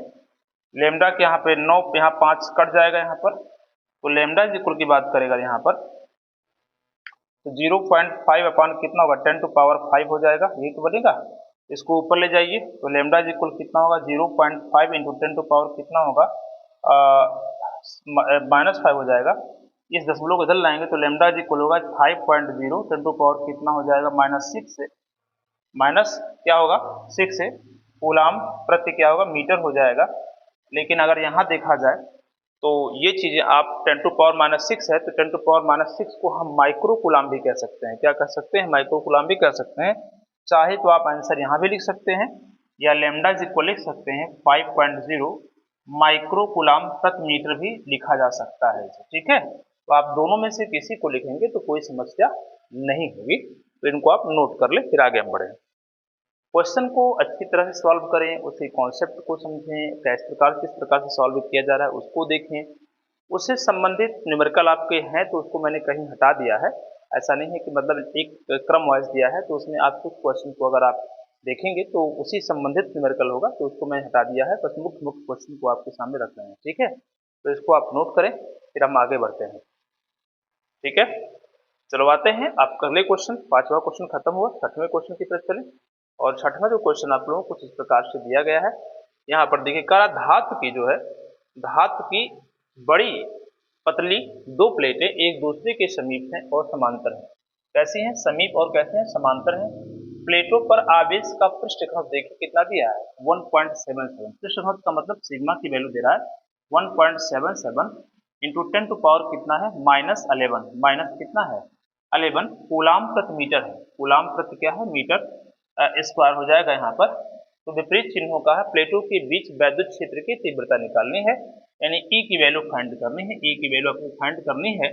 लेमडा के यहाँ पे 9, यहाँ 5 कट जाएगा यहाँ पर, तो लेमडा इज इक्वल की बात करेगा यहाँ पर, तो 0.5 अपान कितना होगा 10⁵ हो जाएगा, ये तो बनेगा। इसको ऊपर ले जाइए तो लेमडा इज इक्वल कितना होगा 0.5 इंटू 10⁻, कितना होगा -5 हो जाएगा। इस दशमलव को इधर लाएंगे तो लेमडा इज इक्वल होगा 5.0, 10⁻, कितना हो जाएगा -6 से, माइनस क्या होगा 6 से कूलाम प्रति क्या होगा मीटर हो जाएगा। लेकिन अगर यहाँ देखा जाए तो ये चीजें आप 10⁻⁻6 है तो 10⁻⁻6 को हम माइक्रो कूलाम भी कह सकते हैं, क्या कह सकते हैं माइक्रो कूलाम भी कह सकते हैं। चाहे तो आप आंसर यहाँ भी लिख सकते हैं या लेमडा इज इक्वल लिख सकते हैं 5.0 माइक्रो कूलाम प्रति मीटर भी लिखा जा सकता है। ठीक है, तो आप दोनों में से किसी को लिखेंगे तो कोई समस्या नहीं होगी, तो इनको आप नोट कर ले, फिर आगे हम बढ़ें। क्वेश्चन को अच्छी तरह से सॉल्व करें, उसके कॉन्सेप्ट को समझें, किस प्रकार से सॉल्व किया जा रहा है उसको देखें, उससे संबंधित न्यूमेरिकल आपके हैं तो उसको मैंने कहीं हटा दिया है। ऐसा नहीं है कि मतलब एक क्रम वाइज दिया है तो उसमें आप कुछ क्वेश्चन को अगर आप देखेंगे तो उसी संबंधित न्यूमेरिकल होगा, तो उसको मैंने हटा दिया है, बस मुख्य मुख्य क्वेश्चन को आपके सामने रख रहे हैं। ठीक है, तो इसको आप नोट करें, फिर हम आगे बढ़ते हैं। ठीक है, चलो आते हैं आप अगले क्वेश्चन, 5वां क्वेश्चन खत्म हुआ, 6वें क्वेश्चन की तरफ चलें। और 6वां जो क्वेश्चन आप लोगों को कुछ इस प्रकार से दिया गया है, यहाँ पर देखिए करा धातु की जो है, धातु की बड़ी पतली 2 प्लेटें एक दूसरे के समीप हैं और समांतर हैं। कैसी हैं, समीप और कैसे हैं, समांतर हैं। प्लेटों पर आवेश का पृष्ठ घनत्व देखिए कितना दिया है 1.77, पृष्ठ घनत्व का मतलब सिग्मा की वैल्यू दे रहा है 1.77 इंटू 10⁻, कितना है -11, माइनस कितना है 11 कूलाम प्रति मीटर है, कूलाम प्रति क्या है मीटर स्क्वायर हो जाएगा यहाँ पर। तो विपरीत चिन्हों का है, प्लेटों के बीच वैद्युत क्षेत्र की तीव्रता निकालनी है, यानी E की वैल्यू फाइंड करनी है, E की वैल्यू आपको फाइंड करनी है।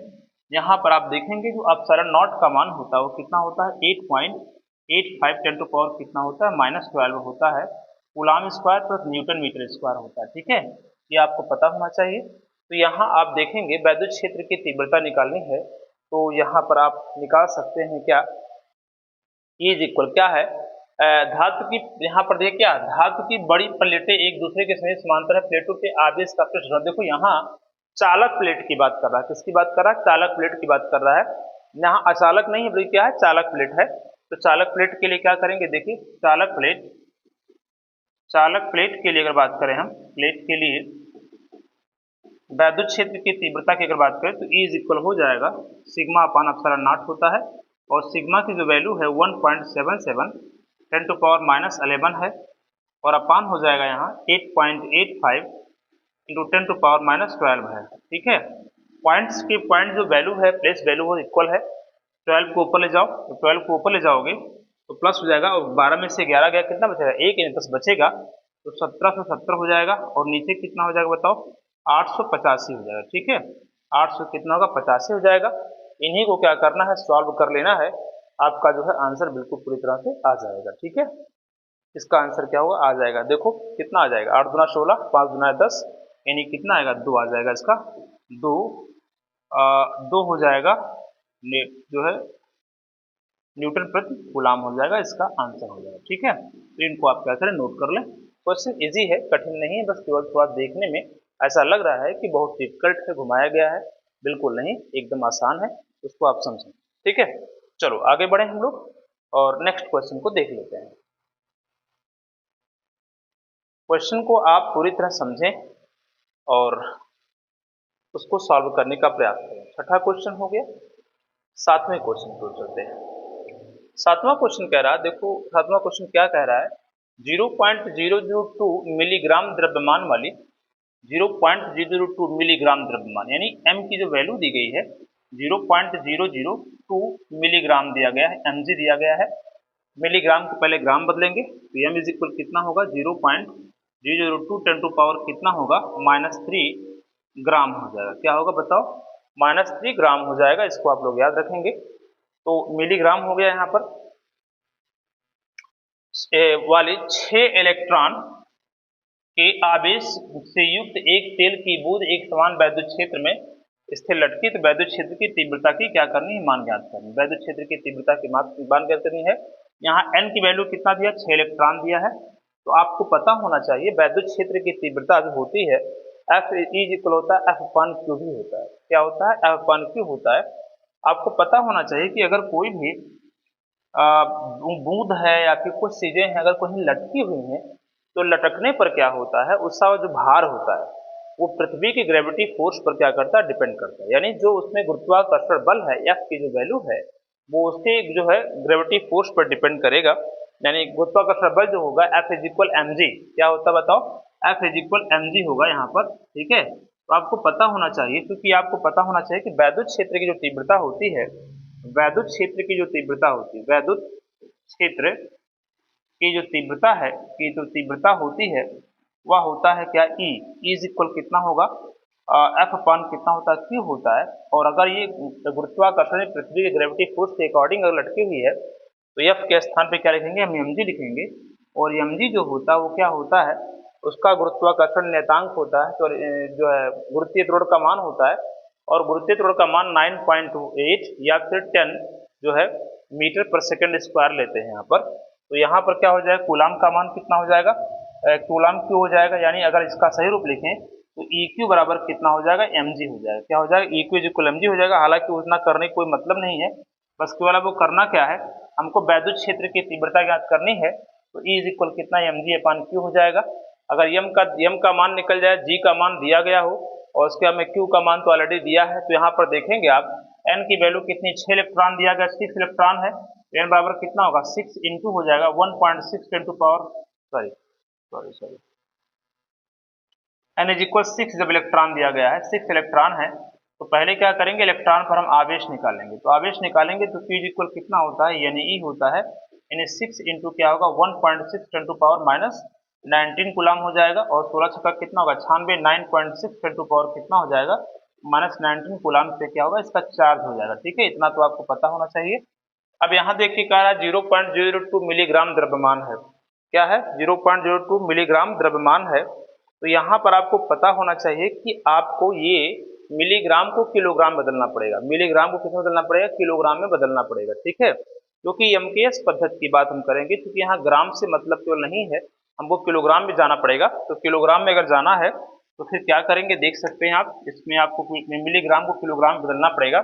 यहाँ पर आप देखेंगे जो अपसरण नॉट का मान होता है वो कितना होता है 8.85, 10⁻, कितना होता है -12 होता है, coulomb square plus newton metre square होता है। ठीक है, ये आपको पता होना चाहिए। तो यहाँ आप देखेंगे वैद्युत क्षेत्र की तीव्रता निकालनी है, तो यहाँ पर आप निकाल सकते हैं क्या, E इज इक्वल क्या है धातु की, यहाँ पर देखिए क्या धातु की बड़ी प्लेटें एक दूसरे के समीप समांतर है, प्लेटों के आवेश का पृष्ठ घनत्व, देखो यहाँ चालक प्लेट की बात कर रहा है, किसकी बात कर रहा है चालक प्लेट की बात कर रहा है, यहाँ अचालक नहीं है बल्कि क्या है चालक प्लेट है। तो चालक प्लेट के लिए क्या करेंगे, देखिए चालक प्लेट के लिए अगर बात करें हम, प्लेट के लिए वैद्युत क्षेत्र की तीव्रता की अगर बात करें तो E इज इक्वल हो जाएगा सिग्मा अपान एप्सिलॉन नॉट होता है, और सिग्मा की जो वैल्यू है 1.77 10⁻11 है, और अपान हो जाएगा यहाँ 8.85 इंटू 10⁻12 है। ठीक है, पॉइंट्स की पॉइंट जो वैल्यू है प्लेस वैल्यू वो इक्वल है, 12 को ऊपर ले जाओ, तो 12 को ऊपर ले जाओगे तो प्लस हो जाएगा, और 12 में से 11 गया कितना बचेगा 1 यानी 10 बचेगा, तो 1770 हो जाएगा, और नीचे कितना हो जाएगा बताओ 885 हो जाएगा। ठीक है, 800 कितना होगा 85 हो जाएगा। इन्हीं को क्या करना है सॉल्व कर लेना है, आपका जो है आंसर बिल्कुल पूरी तरह से आ जाएगा। ठीक है, इसका आंसर क्या होगा आ जाएगा, देखो कितना आ जाएगा 8 दूना 16, 5 दूना 10, यानी कितना आएगा 2 आ जाएगा, इसका 2 हो जाएगा जो है न्यूटन प्रति कूलाम हो जाएगा, इसका आंसर हो जाएगा। ठीक है, तो इनको आप क्या करें नोट कर लें। क्वेश्चन इजी है, कठिन नहीं है, बस केवल थोड़ा देखने में ऐसा लग रहा है कि बहुत डिफिकल्ट है, घुमाया गया है, बिल्कुल नहीं, एकदम आसान है, उसको आप समझें। ठीक है, चलो आगे बढ़े हम लोग और नेक्स्ट क्वेश्चन को देख लेते हैं। क्वेश्चन को आप पूरी तरह समझें और उसको सॉल्व करने का प्रयास करें। छठा क्वेश्चन हो गया, 7वें क्वेश्चन को चलते हैं। 7वां क्वेश्चन कह रहा है, देखो 7वां क्वेश्चन क्या कह रहा है, 0.002 मिलीग्राम द्रव्यमान वाली 0.002 मिलीग्राम द्रव्यमान, यानी m की जो वैल्यू दी गई है 0.002 मिलीग्राम दिया गया है, mg दिया गया है, मिलीग्राम को पहले ग्राम बदलेंगे तो m इज इक्वल कितना होगा 0.002 10⁻, कितना होगा -3 ग्राम हो जाएगा, क्या होगा बताओ -3 ग्राम हो जाएगा, इसको आप लोग याद रखेंगे। तो मिलीग्राम हो गया यहाँ पर, वाली 6 इलेक्ट्रॉन के आवेश से युक्त एक तेल की बूंद एक समान वैद्युत क्षेत्र में स्थिर लटकी तो वैद्युत क्षेत्र की तीव्रता की क्या करनी है, मान ज्ञात करनी। वैद्युत क्षेत्र की तीव्रता की मान ज्ञात करनी है। यहाँ n की वैल्यू कितना दिया, 6 इलेक्ट्रॉन दिया है। तो आपको पता होना चाहिए वैद्युत क्षेत्र की तीव्रता जो होती है F इज इक्वल होता है F/Q भी होता है। क्या होता है, F/Q होता है। आपको पता होना चाहिए कि अगर कोई भी बूंद है या फिर कुछ चीजें हैं अगर कहीं लटकी हुई हैं तो लटकने पर क्या होता है, उसका जो भार होता है वो पृथ्वी की ग्रेविटी फोर्स पर क्या करता है, डिपेंड करता है। यानी जो उसमें गुरुत्वाकर्षण बल है F की जो वैल्यू है वो उसके जो है ग्रेविटी फोर्स पर डिपेंड करेगा। यानी गुरुत्वाकर्षण बल जो होगा F इज इक्वल mg, क्या होता है बताओ, F इज इक्वल mg होगा यहाँ पर। ठीक है, तो आपको पता होना चाहिए, क्योंकि आपको पता होना चाहिए कि वैद्युत क्षेत्र की जो तीव्रता होती है, वैद्युत क्षेत्र की जो तीव्रता होती है, वैद्युत क्षेत्र की जो तीव्रता है, की जो तीव्रता होती है वह होता है क्या, E इज इक्वल कितना होगा, F/Q कितना होता है, Q होता है। और अगर ये गुरुत्वाकर्षण पृथ्वी के ग्रेविटी फोर्स के अकॉर्डिंग अगर लटकी हुई है तो F के स्थान पे क्या लिखेंगे, हम mg लिखेंगे। और mg जो होता है वो क्या होता है, उसका गुरुत्वाकर्षण नियतांक होता है, तो जो है गुरुत्वीय त्वरण का मान होता है। और गुरुत्वीय त्वरण का मान 9.28 या फिर 10 जो है मीटर पर सेकंड स्क्वायर लेते हैं यहाँ पर। तो यहाँ पर क्या हो जाएगा, कूलाम का मान कितना हो जाएगा, कूलाम Q हो जाएगा। यानी अगर इसका सही रूप लिखें तो EQ बराबर कितना हो जाएगा, mg हो जाएगा। क्या हो जाएगा, EQ इज इक्वल mg हो जाएगा। हालांकि उतना करने का कोई मतलब नहीं है, बस केवल आपको करना क्या है, हमको वैद्युत क्षेत्र की तीव्रता ज्ञात करनी है। तो E इज इक्वल कितना, mg/Q हो जाएगा। अगर m का मान निकल जाए, g का मान दिया गया हो और उसके बाद में q का मान तो ऑलरेडी दिया है, तो यहाँ पर देखेंगे आप n की वैल्यू कितनी, 6 इलेक्ट्रॉन दिया गया, 6 इलेक्ट्रॉन है। तो n बराबर कितना होगा, 6 इंटू हो जाएगा 1.6 ten to power sorry n is equal 6 जब इलेक्ट्रॉन दिया गया है, 6 इलेक्ट्रॉन है, तो पहले क्या करेंगे, इलेक्ट्रॉन पर हम आवेश निकालेंगे। तो आवेश निकालेंगे तो Q इज इक्वल कितना होता है, यानी E होता है, यानी 6 इंटू क्या होगा 1.6 ten to power minus 19 coulomb हो जाएगा। और 16 छक्का कितना होगा 96, 9.6 टेन टू पावर कितना हो जाएगा माइनस 19 कूलाम से क्या होगा, इसका चार्ज हो जाएगा। ठीक है, इतना तो आपको पता होना चाहिए। अब यहाँ देखिए कह रहा है 0.002 मिलीग्राम द्रव्यमान है। क्या है, 0.02 मिलीग्राम द्रव्यमान है। तो यहाँ पर आपको पता होना चाहिए कि आपको ये मिलीग्राम को किलोग्राम बदलना पड़ेगा। मिलीग्राम को किसमें बदलना पड़ेगा, किलोग्राम में बदलना पड़ेगा। ठीक है, क्योंकि MKS पद्धति की बात हम करेंगे, क्योंकि यहाँ ग्राम से मतलब केवल नहीं है, हमको किलोग्राम में जाना पड़ेगा। तो किलोग्राम में अगर जाना है तो फिर क्या करेंगे, देख सकते हैं आप, इसमें आपको मिलीग्राम को किलोग्राम में बदलना पड़ेगा।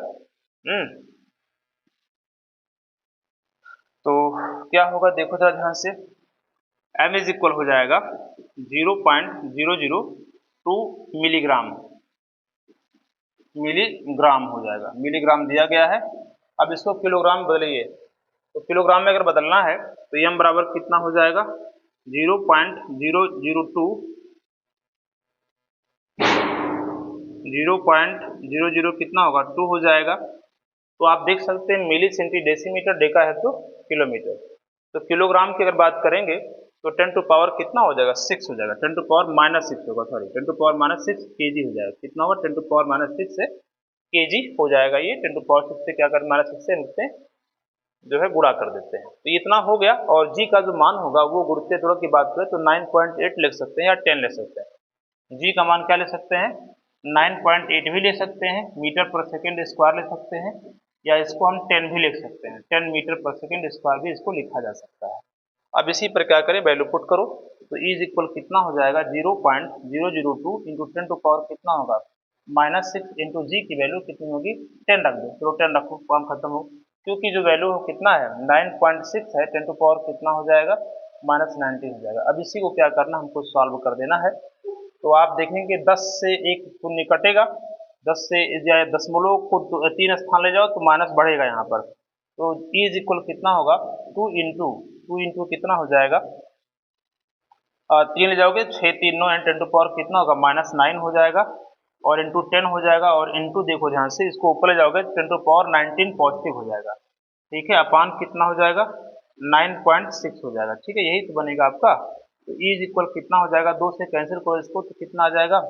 तो क्या होगा, देखो जरा ध्यान से, m इज इक्वल हो जाएगा 0.002 मिलीग्राम हो जाएगा। मिलीग्राम दिया गया है, अब इसको किलोग्राम बदलिए। तो किलोग्राम में अगर बदलना है तो m बराबर कितना हो जाएगा, 0.00 कितना होगा, 2 हो जाएगा। तो आप देख सकते हैं मिली सेंटी डेसीमीटर, डेका है तो किलोमीटर। तो किलोग्राम की अगर बात करेंगे तो 10 टू पावर कितना हो जाएगा, 6 हो जाएगा, 10 टू पावर माइनस 6 होगा, sorry 10 to power minus 6 kg हो जाएगा। कितना होगा, 10 टू पावर माइनस 6 से kg हो जाएगा। ये 10 टू पावर 6 से क्या कर, माइनस 6 से इससे जो है गुणा कर देते हैं। तो इतना हो गया। और जी का जो मान होगा वो गुरुत्वीय त्वरण की बात करें तो 9.8 लिख सकते हैं या 10 ले सकते हैं। जी का मान क्या ले सकते हैं, 9.8 भी ले सकते हैं, मीटर पर सेकेंड स्क्वायर ले सकते हैं, या इसको हम 10 भी लिख सकते हैं, 10 मीटर पर सेकेंड स्क्वायर भी इसको लिखा जा सकता है। अब इसी पर क्या करें, वैल्यू पुट करो। तो E इज इक्वल कितना हो जाएगा, 0.002 इंटू 10 टू पावर कितना होगा माइनस 6 इंटू जी की वैल्यू कितनी होगी, 10 रख दो। चलो 10 रखो, काम खत्म हो, क्योंकि जो वैल्यू कितना है 9.6 है, 10 टू पावर कितना हो जाएगा माइनस 90 हो जाएगा। अब इसी को क्या करना, हमको सॉल्व कर देना है। तो आप देखेंगे 10 से एक शून्य कटेगा, 10 से दशमलव को 3 स्थान ले जाओ तो माइनस बढ़ेगा यहाँ पर। तो E इज इक्वल कितना होगा, 2 इंटू कितना हो जाएगा, 3 ले जाओगे 6 3 9 एंड 10 टू पावर कितना होगा माइनस 9 हो जाएगा, और इंटू 10 हो जाएगा, और इंटू देखो ध्यान से इसको ऊपर ले जाओगे 10 टू पावर 19 पॉजिटिव हो जाएगा। ठीक है, अपान कितना हो जाएगा 9.6 हो जाएगा। ठीक है, यही तो बनेगा आपका। तो E इज इक्वल कितना हो जाएगा, 2 से कैंसिल करो इसको तो कितना आ जाएगा,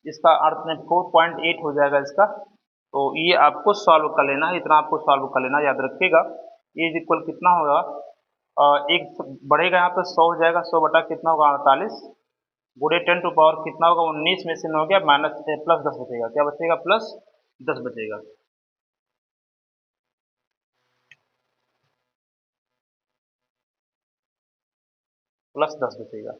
इसका अर्थ में 4.8 हो जाएगा इसका। तो ये आपको सॉल्व कर लेना है, इतना आपको सॉल्व कर लेना, याद रखिएगा। E इज इक्वल कितना होगा एक बढ़ेगा यहाँ पे 100 हो जाएगा, 100 बटा कितना होगा 48 गुणे 10 टू पावर कितना होगा 19 में से 9 गया माइनस प्लस 10 बचेगा, क्या बचेगा प्लस 10 बचेगा। प्लस 10 बचेगा।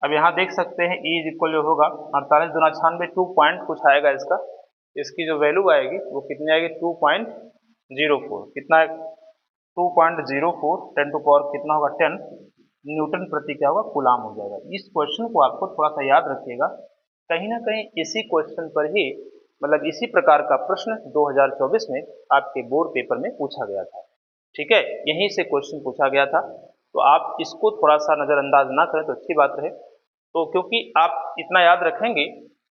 अब यहाँ देख सकते हैं E इज इक्वल जो होगा 48 दूना 96 2 पॉइंट कुछ आएगा इसका, इसकी जो वैल्यू आएगी वो कितनी आएगी 2.04 कितना 2.04 10 टू पावर कितना होगा 10 न्यूटन प्रति क्या होगा कूलाम हो जाएगा। इस क्वेश्चन को आपको थोड़ा सा याद रखिएगा, कहीं ना कहीं इसी क्वेश्चन पर ही मतलब इसी प्रकार का प्रश्न 2024 में आपके बोर्ड पेपर में पूछा गया था। ठीक है, यहीं से क्वेश्चन पूछा गया था, तो आप इसको थोड़ा सा नज़रअंदाज ना करें तो अच्छी बात रहे। तो क्योंकि आप इतना याद रखेंगे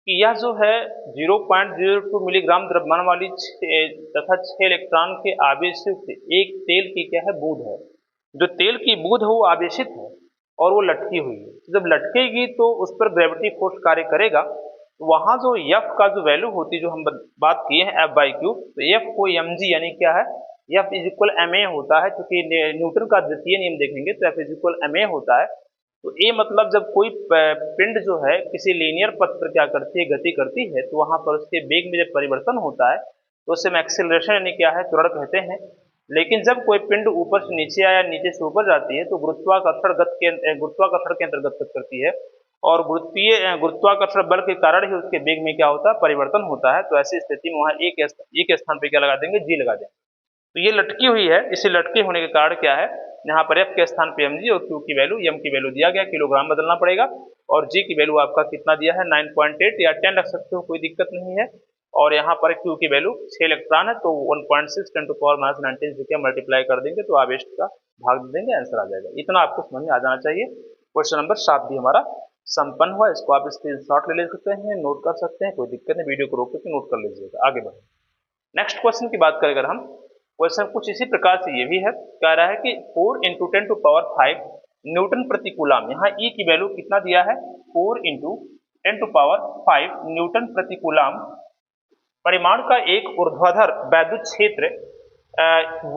कि यह जो है 0.02 मिलीग्राम द्रव्यमान वाली तथा 6 इलेक्ट्रॉन के आवेशित से एक तेल की क्या है बूंद है, जो तेल की बूंद है वो आवेशित है और वो लटकी हुई है। तो जब लटकेगी तो उस पर ग्रेविटी फोर्स कार्य करेगा, तो वहाँ जो F का जो वैल्यू होती है जो हम बात किए हैं F/Q, तो F को mg यानी क्या है F इज इक्वल ma होता है, क्योंकि न्यूटन का द्वितीय नियम देखेंगे तो F इज इक्वल ma होता है। तो ये मतलब जब कोई पिंड जो है किसी लीनियर पथ पर क्या करती है गति करती है, तो वहां पर उसके वेग में जब परिवर्तन होता है तो उसे हम एक्सेलरेशन यानी क्या है त्वरण कहते हैं। लेकिन जब कोई पिंड ऊपर से नीचे आया नीचे से ऊपर जाती है तो गुरुत्वाकर्षण के अंतर्गत गति करती है, और गुरुत्वाकर्षण बल के कारण ही उसके वेग में क्या होता है परिवर्तन होता है। तो ऐसी स्थिति में वहां एक स्थान पे क्या लगा देंगे जी लगा देंगे। तो ये लटकी हुई है, इसे लटके होने के कारण क्या है यहाँ पर F के स्थान पे mg और Q की वैल्यू m की वैल्यू दिया गया, किलोग्राम बदलना पड़ेगा, और G की वैल्यू आपका कितना दिया है 9.8 या 10 रख सकते हो कोई दिक्कत नहीं है। और यहाँ पर Q की वैल्यू 6 इलेक्ट्रॉन है तो 1.6 10 टू पावर माइनस 19 से क्या मल्टीप्लाई कर देंगे तो आवेश का भाग दे देंगे, आंसर आ जाएगा। इतना आपको समझ में आ जाना चाहिए। क्वेश्चन नंबर 7 भी हमारा संपन्न हुआ, इसको आप स्क्रीनशॉट ले सकते हैं, नोट कर सकते हैं, कोई दिक्कत नहीं, वीडियो को रोक करके नोट कर लीजिएगा। आगे बढ़े नेक्स्ट क्वेश्चन की बात करें अगर हम, क्वेश्चन कुछ इसी प्रकार से ये भी है, कह रहा है कि 4 इंटू 10 टू पावर 5 न्यूटन प्रति कूलाम, यहाँ E की वैल्यू कितना दिया है 4 इंटू 10 टू पावर 5 न्यूटन प्रति कूलाम परिमाण का एक ऊर्ध्वाधर वैद्युत क्षेत्र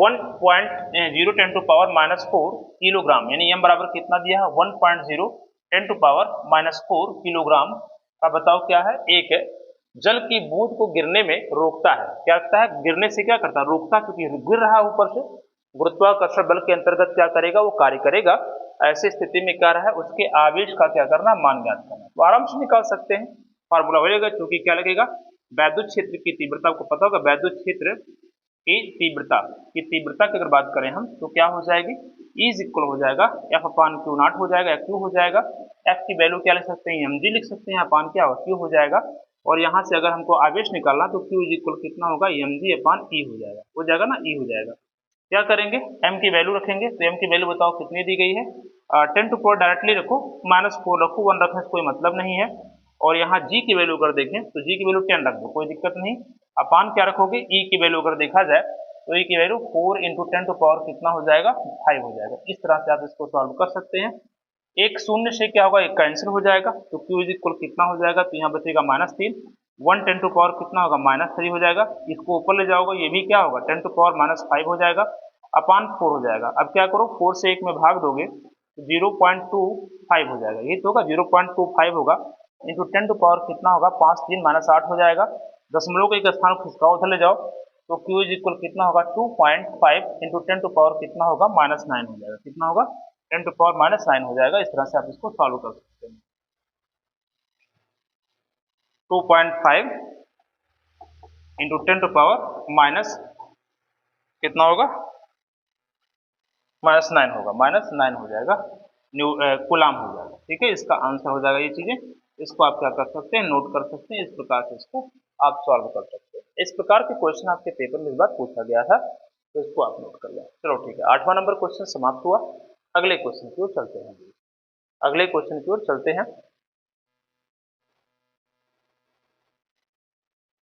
1.0 टू पावर -4 किलोग्राम, यानी m बराबर कितना दिया है 1.0 10 टू पावर -4 किलोग्राम का बताओ क्या है एक जल की बूंद को गिरने में रोकता है। क्या करता है गिरने से क्या करता है रोकता है, क्योंकि गिर रहा है ऊपर से, गुरुत्वाकर्षण बल के अंतर्गत क्या करेगा वो कार्य करेगा। ऐसी स्थिति में क्या रहा है उसके आवेश का क्या करना मान ज्ञात करना। तो आराम से निकाल सकते हैं, फार्मूला हो जाएगा, क्योंकि क्या लगेगा वैद्युत क्षेत्र की तीव्रता, आपको पता होगा वैद्युत क्षेत्र की तीव्रता की अगर बात करें हम तो क्या हो जाएगी E इज इक्वल हो जाएगा F/Q0 हो जाएगा, Q हो जाएगा। F की वैल्यू क्या लिख सकते हैं mg लिख सकते हैं, अपान क्या होगा Q हो जाएगा। और यहाँ से अगर हमको आवेश निकालना तो Q इज इक्वल कितना होगा mg/E हो जाएगा ना E हो जाएगा। क्या करेंगे m की वैल्यू रखेंगे, तो m की वैल्यू बताओ कितनी दी गई है 10 टू पावर डायरेक्टली रखो -4 रखो, 1 रखने से कोई मतलब नहीं है। और यहाँ G की वैल्यू अगर देखें तो G की वैल्यू 10 रख दो कोई दिक्कत नहीं, अपान क्या रखोगे E की वैल्यू अगर देखा जाए तो E की वैल्यू 4 इंटू 10 टू पावर कितना हो जाएगा 5 हो जाएगा। इस तरह से आप इसको सॉल्व कर सकते हैं। एक शून्य से क्या होगा एक कैंसिल हो जाएगा, तो Q इज इक्वल कितना हो जाएगा तो यहाँ बचेगा -3, 1 10 टू पावर कितना होगा -3 हो जाएगा। इसको ऊपर ले जाओगे ये भी क्या होगा 10 टू पावर -5 हो जाएगा, अपान 4 हो जाएगा। अब क्या करो 4 से 1 में भाग दोगे तो 0.25 हो जाएगा, ये तो होगा 0.25 होगा इंटू 10 टू पावर कितना होगा 5 3 -8 हो जाएगा। दशमलव को एक स्थान खिसकाओ उधर ले जाओ तो Q इज इक्वल कितना होगा 2.5 इंटू 10 टू पावर कितना होगा -9 हो जाएगा, कितना होगा 10 टू पावर -9 हो जाएगा। इस तरह से आप इसको सॉल्व कर सकते हैं। 2.5 इंटू 10 टू पावर माइनस कितना होगा -9 होगा, -9 हो जाएगा कूलाम हो जाएगा। ठीक है, इसका आंसर हो जाएगा ये चीजें। इसको आप क्या कर सकते हैं नोट कर सकते हैं, इस प्रकार से इसको आप सॉल्व कर सकते हैं। इस प्रकार के क्वेश्चन आपके पेपर में इस बार पूछा गया था, तो इसको आप नोट कर लें। चलो ठीक है, 8वां नंबर क्वेश्चन समाप्त हुआ। अगले क्वेश्चन की ओर चलते हैं, अगले क्वेश्चन की ओर चलते हैं।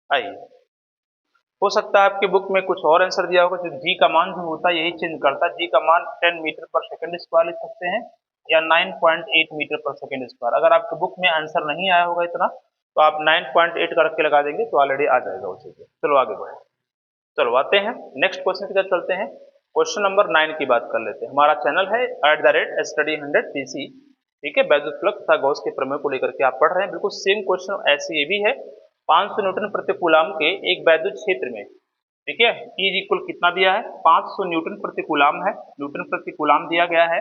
आइए, हो सकता है आपके बुक में कुछ और आंसर दिया होगा, तो जी का मान जो होता है यही चेंज करता है। जी का मान 10 मीटर पर सेकंड स्क्वायर लिख सकते हैं या 9.8 मीटर पर सेकंड स्क्वायर। अगर आपके बुक में आंसर नहीं आया होगा इतना तो आप 9.8 करके लगा देंगे तो ऑलरेडी आ जाएगा उसी पे। चलो आगे बढ़े, चलो आते हैं नेक्स्ट क्वेश्चन की तरफ चलते हैं। क्वेश्चन नंबर 9 की बात कर लेते हैं। हमारा चैनल है @study100pc, ठीक है। वैद्युत फ्लक्स तथा गॉस के प्रमेय को लेकर के आप पढ़ रहे हैं। बिल्कुल सेम क्वेश्चन ऐसे ये भी है। 500 न्यूटन प्रति कूलाम के एक वैद्युत क्षेत्र में, ठीक है, E इक्वल कितना दिया है, 500 न्यूटन प्रति कूलाम है, न्यूटन प्रति कूलाम दिया गया है।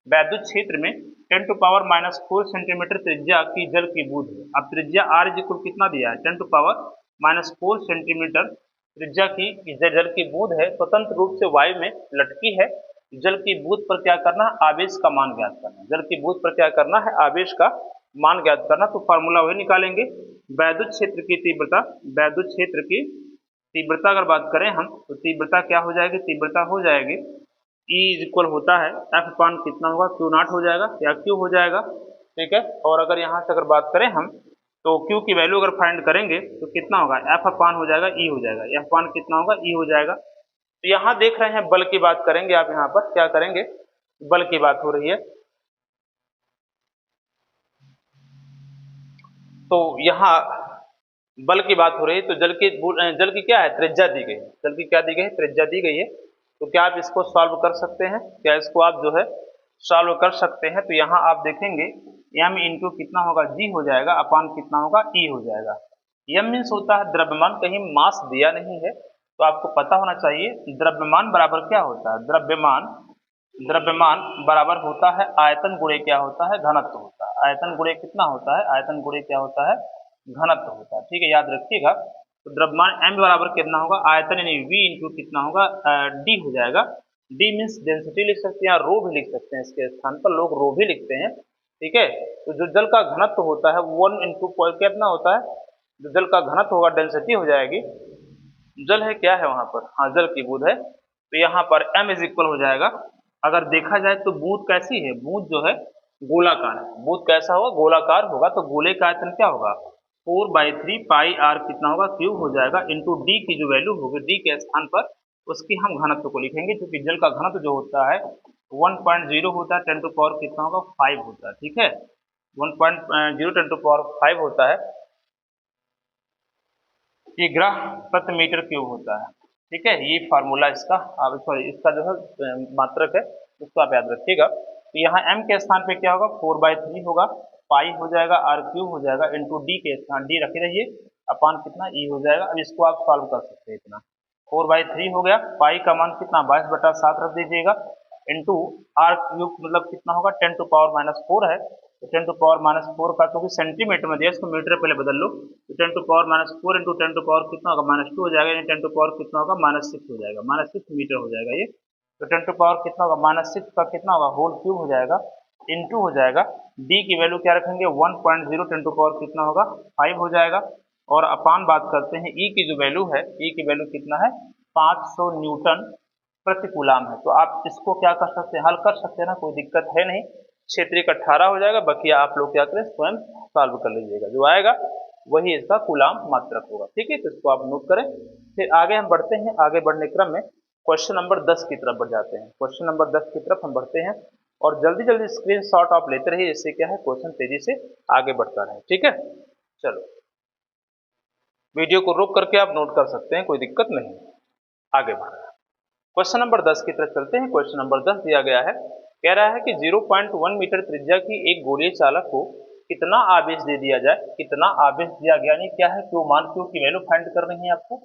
वैद्युत क्षेत्र में 10⁻⁻4 सेंटीमीटर त्रिज्या की जल की बूंद है। अब त्रिज्या R इक्वल कितना दिया है, 10⁻⁻4 सेंटीमीटर त्रिज्या की जल की बूंद है, स्वतंत्र रूप से वायु में लटकी है। जल की बूंद पर क्या करना है, आवेश का मान ज्ञात करना। जल की बूंद पर क्या करना है, आवेश का मान ज्ञात करना। तो फार्मूला वही निकालेंगे, वैद्युत क्षेत्र की तीव्रता, वैद्युत क्षेत्र की तीव्रता अगर बात करें हम, तो तीव्रता क्या हो जाएगी, तीव्रता हो जाएगी E इक्वल होता है F अपान कितना होगा, Q नॉट हो जाएगा या Q हो जाएगा, ठीक है। और अगर यहाँ से अगर बात करें हम, तो Q की वैल्यू अगर फाइंड करेंगे तो कितना होगा, F अपान हो जाएगा E हो जाएगा, F अपान कितना होगा, E हो जाएगा। तो यहाँ देख रहे हैं बल की बात करेंगे, आप यहाँ पर क्या करेंगे, बल की बात हो रही है। तो यहाँ बल की बात हो रही है, तो जल की क्या है, त्रिज्या दी गई है। जल की क्या दी गई है, त्रिज्या दी गई है। तो क्या आप इसको सॉल्व कर सकते हैं, क्या इसको आप जो है सॉल्व कर सकते हैं। तो यहाँ आप देखेंगे m इंटू कितना होगा, g हो जाएगा, अपान कितना होगा, E हो जाएगा। m मीन्स होता है द्रव्यमान, कहीं मास दिया नहीं है तो आपको पता होना चाहिए द्रव्यमान बराबर क्या होता है, द्रव्यमान बराबर होता है आयतन गुणे क्या होता है, घनत्व होता है। आयतन गुणे कितना होता है, आयतन गुणे क्या होता है, घनत्व होता है, ठीक है, याद रखिएगा। तो द्रव्यमान m बराबर कितना होगा, आयतन यानी v इंटू कितना होगा, d हो जाएगा। d मीन्स डेंसिटी लिख सकते हैं या रो भी लिख सकते हैं, इसके स्थान पर लोग रो भी लिखते हैं, ठीक है। तो जो जल का घनत्व होता है 1 इंटू कितना होता है, जो जल का घनत्व होगा डेंसिटी हो जाएगी, जल है क्या है वहां पर, हाँ जल की बूंद है, तो यहाँ पर m इज इक्वल हो जाएगा। अगर देखा जाए तो बूंद कैसी है, बूंद जो है गोलाकार है, बूंद कैसा होगा, गोलाकार होगा। तो गोले का आयतन क्या होगा, 4/3 पाई r कितना होगा, क्यूब हो जाएगा, इंटू d की जो वैल्यू होगी, d के स्थान पर उसकी हम घनत्व को लिखेंगे, क्योंकि जल का घनत्व जो होता है 1.0 होता है, 10 टू पावर कितना होगा, 5 होता है, ठीक है, 1.0 10 टू पावर 5 होता है, ये ग्राम प्रति मीटर क्यूब होता है, ठीक है। ये फार्मूला इसका, आप सॉरी इसका जो है मात्रक है, उसको आप याद रखिएगा। तो यहाँ m के स्थान पे क्या होगा, 4/3 होगा, पाई हो जाएगा, r क्यूब हो जाएगा, इंटू d के स्थान d रखे रहिए, अपान कितना E हो जाएगा। अब इसको आप सॉल्व कर सकते हैं, इतना 4/3 हो गया, पाई का मान कितना 22/7 रख दीजिएगा, इंटू r क्यूब मतलब कितना होगा, 10 टू पावर -4 है, तो 10 टू पावर -4 का, क्योंकि सेंटीमीटर में दिया इसको मीटर पहले बदल लो, तो 10 to power -4 into 10 to power कितना होगा, -2 हो जाएगा, यानी 10 टू पावर कितना होगा, -6 हो जाएगा, -6 मीटर हो जाएगा ये। तो 10 टू पावर कितना होगा, -6 का कितना होगा, होल क्यूब हो जाएगा, इंटू हो जाएगा, d की वैल्यू क्या रखेंगे, 1.0 10 टू पावर कितना होगा, 5 हो जाएगा। और अपान बात करते हैं E की जो वैल्यू है, E की वैल्यू कितना है, 500 न्यूटन प्रति कूलाम है। तो आप इसको क्या कर सकते हैं, हल कर सकते हैं ना, कोई दिक्कत है नहीं। क्षेत्रीय का 18 हो जाएगा, बाकी आप लोग क्या करें, स्वयं सॉल्व कर लीजिएगा, जो आएगा वही इसका कूलाम मात्रक होगा, ठीक है। तो इसको आप नोट करें। फिर आगे हम बढ़ते हैं, आगे बढ़ने क्रम में क्वेश्चन नंबर 10 की तरफ बढ़ जाते हैं। क्वेश्चन नंबर 10 की तरफ हम बढ़ते हैं और जल्दी जल्दी स्क्रीनशॉट आप लेते रहिए, इससे क्या है क्वेश्चन तेजी से आगे बढ़ता रहे, ठीक है। चलो वीडियो को रोक करके आप नोट कर सकते हैं, कोई दिक्कत नहीं, आगे बढ़ रहा है। क्वेश्चन नंबर 10 की तरफ चलते हैं। क्वेश्चन नंबर 10 दिया गया है, कह रहा है कि 0.1 मीटर त्रिज्या की एक गोलीय चालक को कितना आवेश दे दिया जाए, कितना आवेश दिया गया, यानी क्या है, क्यों मान क्यों की वैल्यू फाइंड करनी है आपको,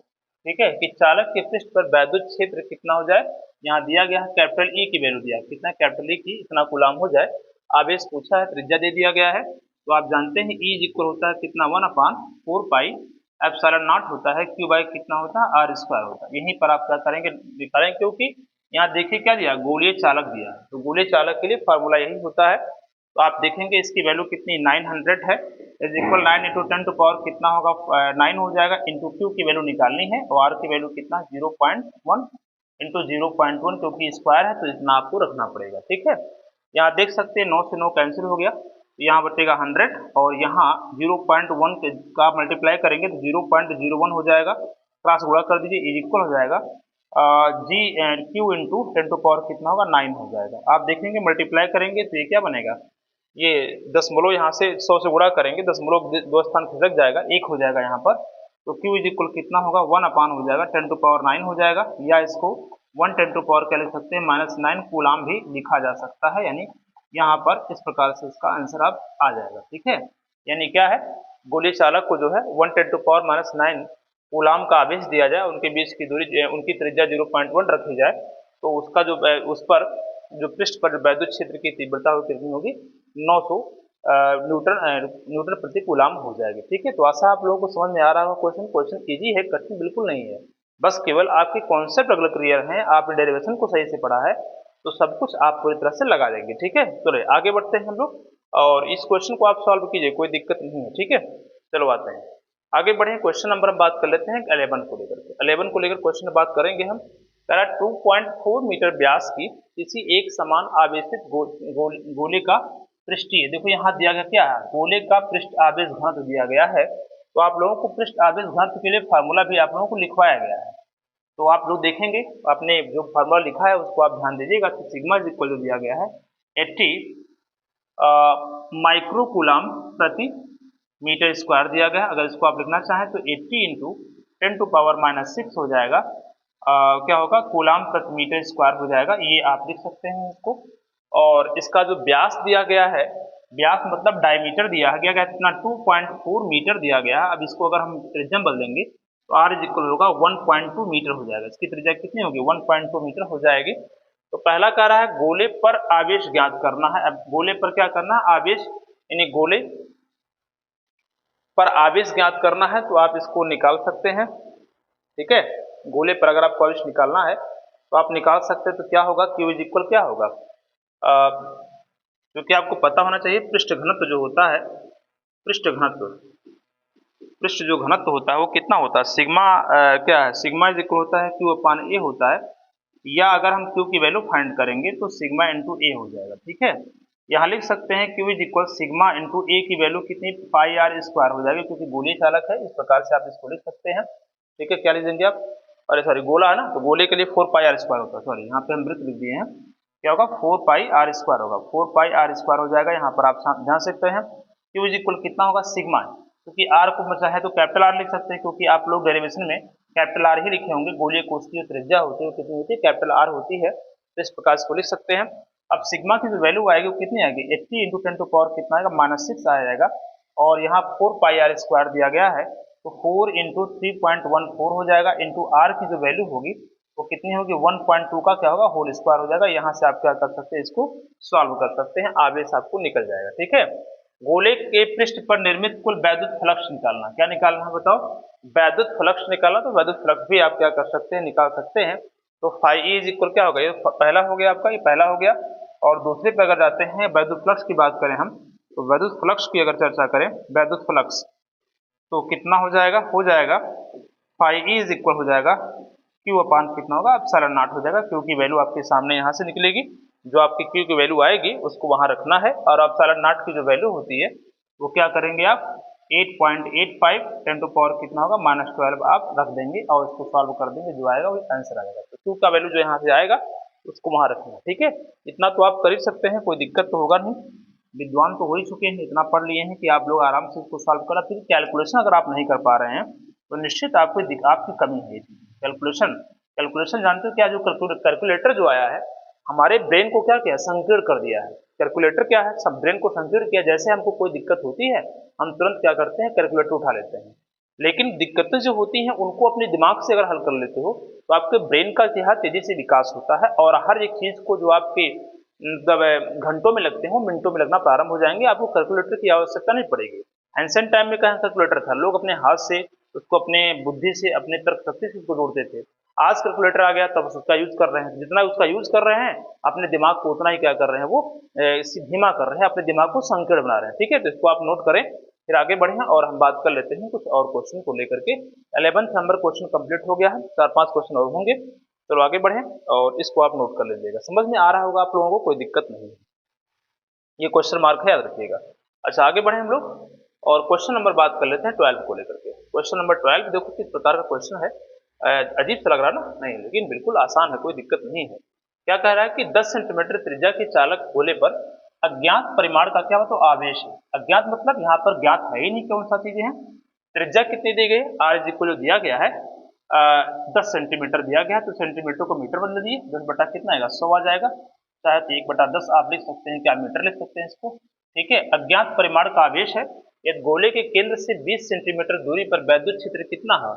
ठीक है। कि चालक के पृष्ठ पर वैद्युत क्षेत्र कितना हो जाए, यहाँ दिया गया है कैपिटल E की वैल्यू दिया है, कितना कैपिटल E की इतना कूलाम हो जाए, आवेश पूछा है, त्रिज्या दे दिया गया है। तो आप जानते हैं E इक्वल होता है कितना, 1/4 पाई एप्सिलॉन नॉट होता है, Q बाई कितना होता है, R स्क्वायर होता है। यहीं पर आप क्या करेंगे, निकालेंगे, क्योंकि यहाँ देखिए क्या दिया, गोलीय चालक दिया है, तो गोलीय चालक के लिए फार्मूला यही होता है। तो आप देखेंगे इसकी वैल्यू कितनी 900 है, is equal 9 into 10 to power कितना होगा, 9 हो जाएगा, इंटू Q की वैल्यू निकालनी है, और R की वैल्यू कितना 0.1 इंटू 0.1, क्योंकि स्क्वायर है तो इतना आपको रखना पड़ेगा, ठीक है। यहाँ देख सकते हैं 9 से 9 कैंसिल हो गया, यहाँ बचेगा 100, और यहाँ 0.1 का मल्टीप्लाई करेंगे तो 0.01 हो जाएगा, क्रॉस गुणा कर दीजिए, इज इक्वल हो जाएगा G Q into 10 to power कितना होगा, 9 हो जाएगा। आप देखेंगे मल्टीप्लाई करेंगे तो ये क्या बनेगा, ये दशमलव यहाँ से 100 से गुणा करेंगे, दशमलव दो स्थान खिसक जाएगा, 1 हो जाएगा यहाँ पर, तो Q इज इक्वल कितना होगा, 1 अपान हो जाएगा 10 टू पावर 9 हो जाएगा, या इसको 10⁻⁴ क्या लिख सकते हैं, -9 कूलाम भी लिखा जा सकता है। यानी यहाँ पर इस प्रकार से इसका आंसर आप आ जाएगा। ठीक है, यानी क्या है, गोली चालक को जो है 10⁻⁻⁹ कूलाम का आवेश दिया जाए, उनके बीच की दूरी, उनकी त्रिज्या 0.1 रखी जाए, तो उसका जो उस पर जो पृष्ठ पर वैद्युत क्षेत्र की तीव्रता कितनी होगी, 900 न्यूटन प्रति कूलाम हो जाएगी। ठीक है, तो आशा आप लोगों को समझ में आ रहा होगा। क्वेश्चन इजी है, कठिन बिल्कुल नहीं है। बस केवल आपके कॉन्सेप्ट अगर क्लियर हैं, आपने डेरिवेशन को सही से पढ़ा है, तो सब कुछ आप पूरी तरह से लगा देंगे। ठीक है, चलो आगे बढ़ते हैं हम लोग, और इस क्वेश्चन को आप सॉल्व कीजिए, कोई दिक्कत नहीं है। ठीक है, चलो आते हैं आगे बढ़े। क्वेश्चन नंबर हम बात कर लेते हैं 11 को लेकर के। 11 को लेकर क्वेश्चन बात करेंगे हम। 2.4 मीटर व्यास की किसी एक समान आवेशित गोले का पृष्ठीय, देखो यहाँ दिया गया क्या है, गोले का पृष्ठ आवेश घनत्व दिया गया है। तो आप लोगों को पृष्ठ आवेश घनत्व के लिए फार्मूला भी आप लोगों को लिखवाया गया है, तो आप लोग देखेंगे, आपने जो फार्मूला लिखा है उसको आप ध्यान दीजिएगा कि सिग्मा इक्वल जो दिया गया है 80 माइक्रोकूलाम प्रति मीटर स्क्वायर दिया गया है। अगर इसको आप लिखना चाहें तो 80 इंटू 10⁻⁻6 हो जाएगा, क्या होगा, कूलाम प्रति मीटर स्क्वायर हो जाएगा, ये आप लिख सकते हैं इसको। और इसका जो व्यास दिया गया है, व्यास मतलब डायमीटर दिया गया है इतना 2.4 मीटर दिया गया है। अब इसको अगर हम त्रिज्या बदल देंगे तो r इक्वल होगा 1.2 मीटर हो जाएगा। इसकी त्रिज्या कितनी होगी, 1.2 मीटर हो जाएगी। तो पहला कह रहा है गोले पर आवेश ज्ञात करना है। अब गोले पर क्या करना है, आवेश, यानी गोले पर आवेश ज्ञात करना है, तो आप इसको निकाल सकते हैं। ठीक है, गोले पर अगर आपको आवेश निकालना है तो आप निकाल सकते हैं। तो क्या होगा, Q इक्वल क्या होगा, क्योंकि आपको पता होना चाहिए पृष्ठ घनत्व जो होता है, पृष्ठ जो घनत्व होता है वो कितना होता है, सिग्मा, क्या है, सिग्मा इज इक्वल होता है Q/A होता है, या अगर हम Q की वैल्यू फाइंड करेंगे तो सिग्मा इंटू A हो जाएगा। ठीक है, यहाँ लिख सकते हैं Q is equal sigma into A की वैल्यू कितनी, πr² हो जाएगी, क्योंकि गोलीय चालक है, इस प्रकार से आप इसको लिख सकते हैं। ठीक है, क्या लिख देंगे आप, अरे सॉरी, गोला है ना, तो गोले के लिए 4πr² होता है, सॉरी यहाँ पे हम वृत्त लिख दिए हैं, क्या होगा, 4πr² होगा, 4πr² हो जाएगा। यहाँ पर आप ध्यान सकते हैं Q इज इक्वल कितना होगा, सिग्मा, क्योंकि R को चाहे तो कैपिटल R लिख सकते हैं, क्योंकि आप लोग डेरिवेशन में कैपिटल R ही लिखे होंगे। गोलीय कोश की जो त्रिज्या होती है वो कितनी होती है, कैपिटल R होती है, तो इस प्रकार से लिख सकते हैं। अब सिग्मा की जो वैल्यू आएगी वो कितनी आएगी, 80 इंटू 10⁻⁴ कितना आएगा, -6 आ जाएगा, और यहाँ 4πr² दिया गया है, तो 4 इंटू 3.14 हो जाएगा, इंटू R की जो वैल्यू होगी वो कितनी होगी, 1.2 का क्या होगा, होल स्क्वायर हो जाएगा। यहाँ से आप क्या कर सकते हैं, इसको सॉल्व कर सकते हैं, आवेश आपको निकल जाएगा। ठीक है, गोले के पृष्ठ पर निर्मित कुल वैद्युत फ्लक्स निकालना, क्या निकालना है बताओ, वैद्युत फ्लक्स निकालना। तो वैद्युत फ्लक्स भी आप क्या कर सकते हैं, निकाल सकते हैं। तो φE इज इक्वल क्या होगा, ये पहला हो गया आपका, ये पहला हो गया। और दूसरे पे अगर जाते हैं, वैद्युत फ्लक्स की बात करें हम, तो वैद्युत फ्लक्स की अगर चर्चा करें, वैद्युत फ्लक्स तो कितना हो जाएगा, φE इज इक्वल हो जाएगा Q अपान कितना होगा, ε0 हो जाएगा। Q की वैल्यू आपके सामने यहाँ से निकलेगी, जो आपकी Q की वैल्यू आएगी उसको वहां रखना है, और ε0 की जो वैल्यू होती है वो क्या करेंगे आप, 8.85 10⁻⁴ कितना होगा, -12 आप रख देंगे, और इसको सॉल्व कर देंगे, जो आएगा वो आंसर आ जाएगा। तो Q का वैल्यू जो यहाँ से आएगा उसको वहां रखना। ठीक है, इतना तो आप कर ही सकते हैं, कोई दिक्कत तो होगा नहीं, विद्वान तो हो ही चुके हैं, इतना पढ़ लिए हैं कि आप लोग आराम से इसको सॉल्व करा। फिर कैलकुलेशन अगर आप नहीं कर पा रहे हैं तो निश्चित आपकी कमी है। कैलकुलेशन जानते हो क्या, जो कैलकुलेटर जो आया है हमारे ब्रेन को क्या किया, संकीर्ण कर दिया है। कैलकुलेटर क्या है, सब ब्रेन को संकीर्ण किया। जैसे हमको कोई दिक्कत होती है हम तुरंत क्या करते हैं, कैलकुलेटर उठा लेते हैं, लेकिन दिक्कतें जो होती हैं उनको अपने दिमाग से अगर हल कर लेते हो तो आपके ब्रेन का क्या तेजी से विकास होता है, और हर एक चीज को जो आपके मतलब घंटों में लगते हो मिनटों में लगना प्रारंभ हो जाएंगे। आपको कैलकुलेटर की आवश्यकता नहीं पड़ेगी। एंशिएंट टाइम में कहाँ कैलकुलेटर था, लोग अपने हाथ से उसको, अपने बुद्धि से, अपने तर्क शक्ति से उसको जोड़ते थे। आज कैलकुलेटर आ गया तब उसका यूज कर रहे हैं, जितना उसका यूज कर रहे हैं अपने दिमाग को उतना ही क्या कर रहे हैं, वो धीमा कर रहे हैं, अपने दिमाग को संकीर्ण बना रहे हैं। ठीक है, तो इसको आप नोट करें, फिर आगे बढ़े और हम बात कर लेते हैं कुछ और क्वेश्चन को लेकर के। 11th नंबर क्वेश्चन कंप्लीट हो गया है, 4-5 क्वेश्चन और होंगे। चलो आगे बढ़े और इसको आप नोट कर लीजिएगा, समझ में आ रहा होगा आप लोगों को, कोई दिक्कत नहीं है, ये क्वेश्चन मार्क है, याद रखिएगा। अच्छा आगे बढ़े हम लोग और क्वेश्चन नंबर बात कर लेते हैं 12 को लेकर के। क्वेश्चन नंबर 12 देखो किस प्रकार का क्वेश्चन है, अजीब सा लग रहा है ना, नहीं, लेकिन बिल्कुल आसान है, कोई दिक्कत नहीं है। क्या कह रहा है कि 10 सेंटीमीटर त्रिज्या के चालक गोले पर अज्ञात परिमाण का क्या मतलब आवेश है। अज्ञात मतलब यहाँ पर ज्ञात है ही नहीं, कौन सा चीजें हैं, त्रिज्या कितनी दी गई, r इक्वल दिया गया है 10 सेंटीमीटर दिया गया तो सेंटीमीटर को मीटर बदल दिए, 10 बटा कितना आएगा 100 आ जाएगा। चाहे तो 1/10 आप लिख सकते हैं, क्या मीटर लिख सकते हैं इसको। ठीक है, अज्ञात परिमाण का आवेश है, एक गोले के केंद्र से 20 सेंटीमीटर दूरी पर वैद्युत क्षेत्र कितना है,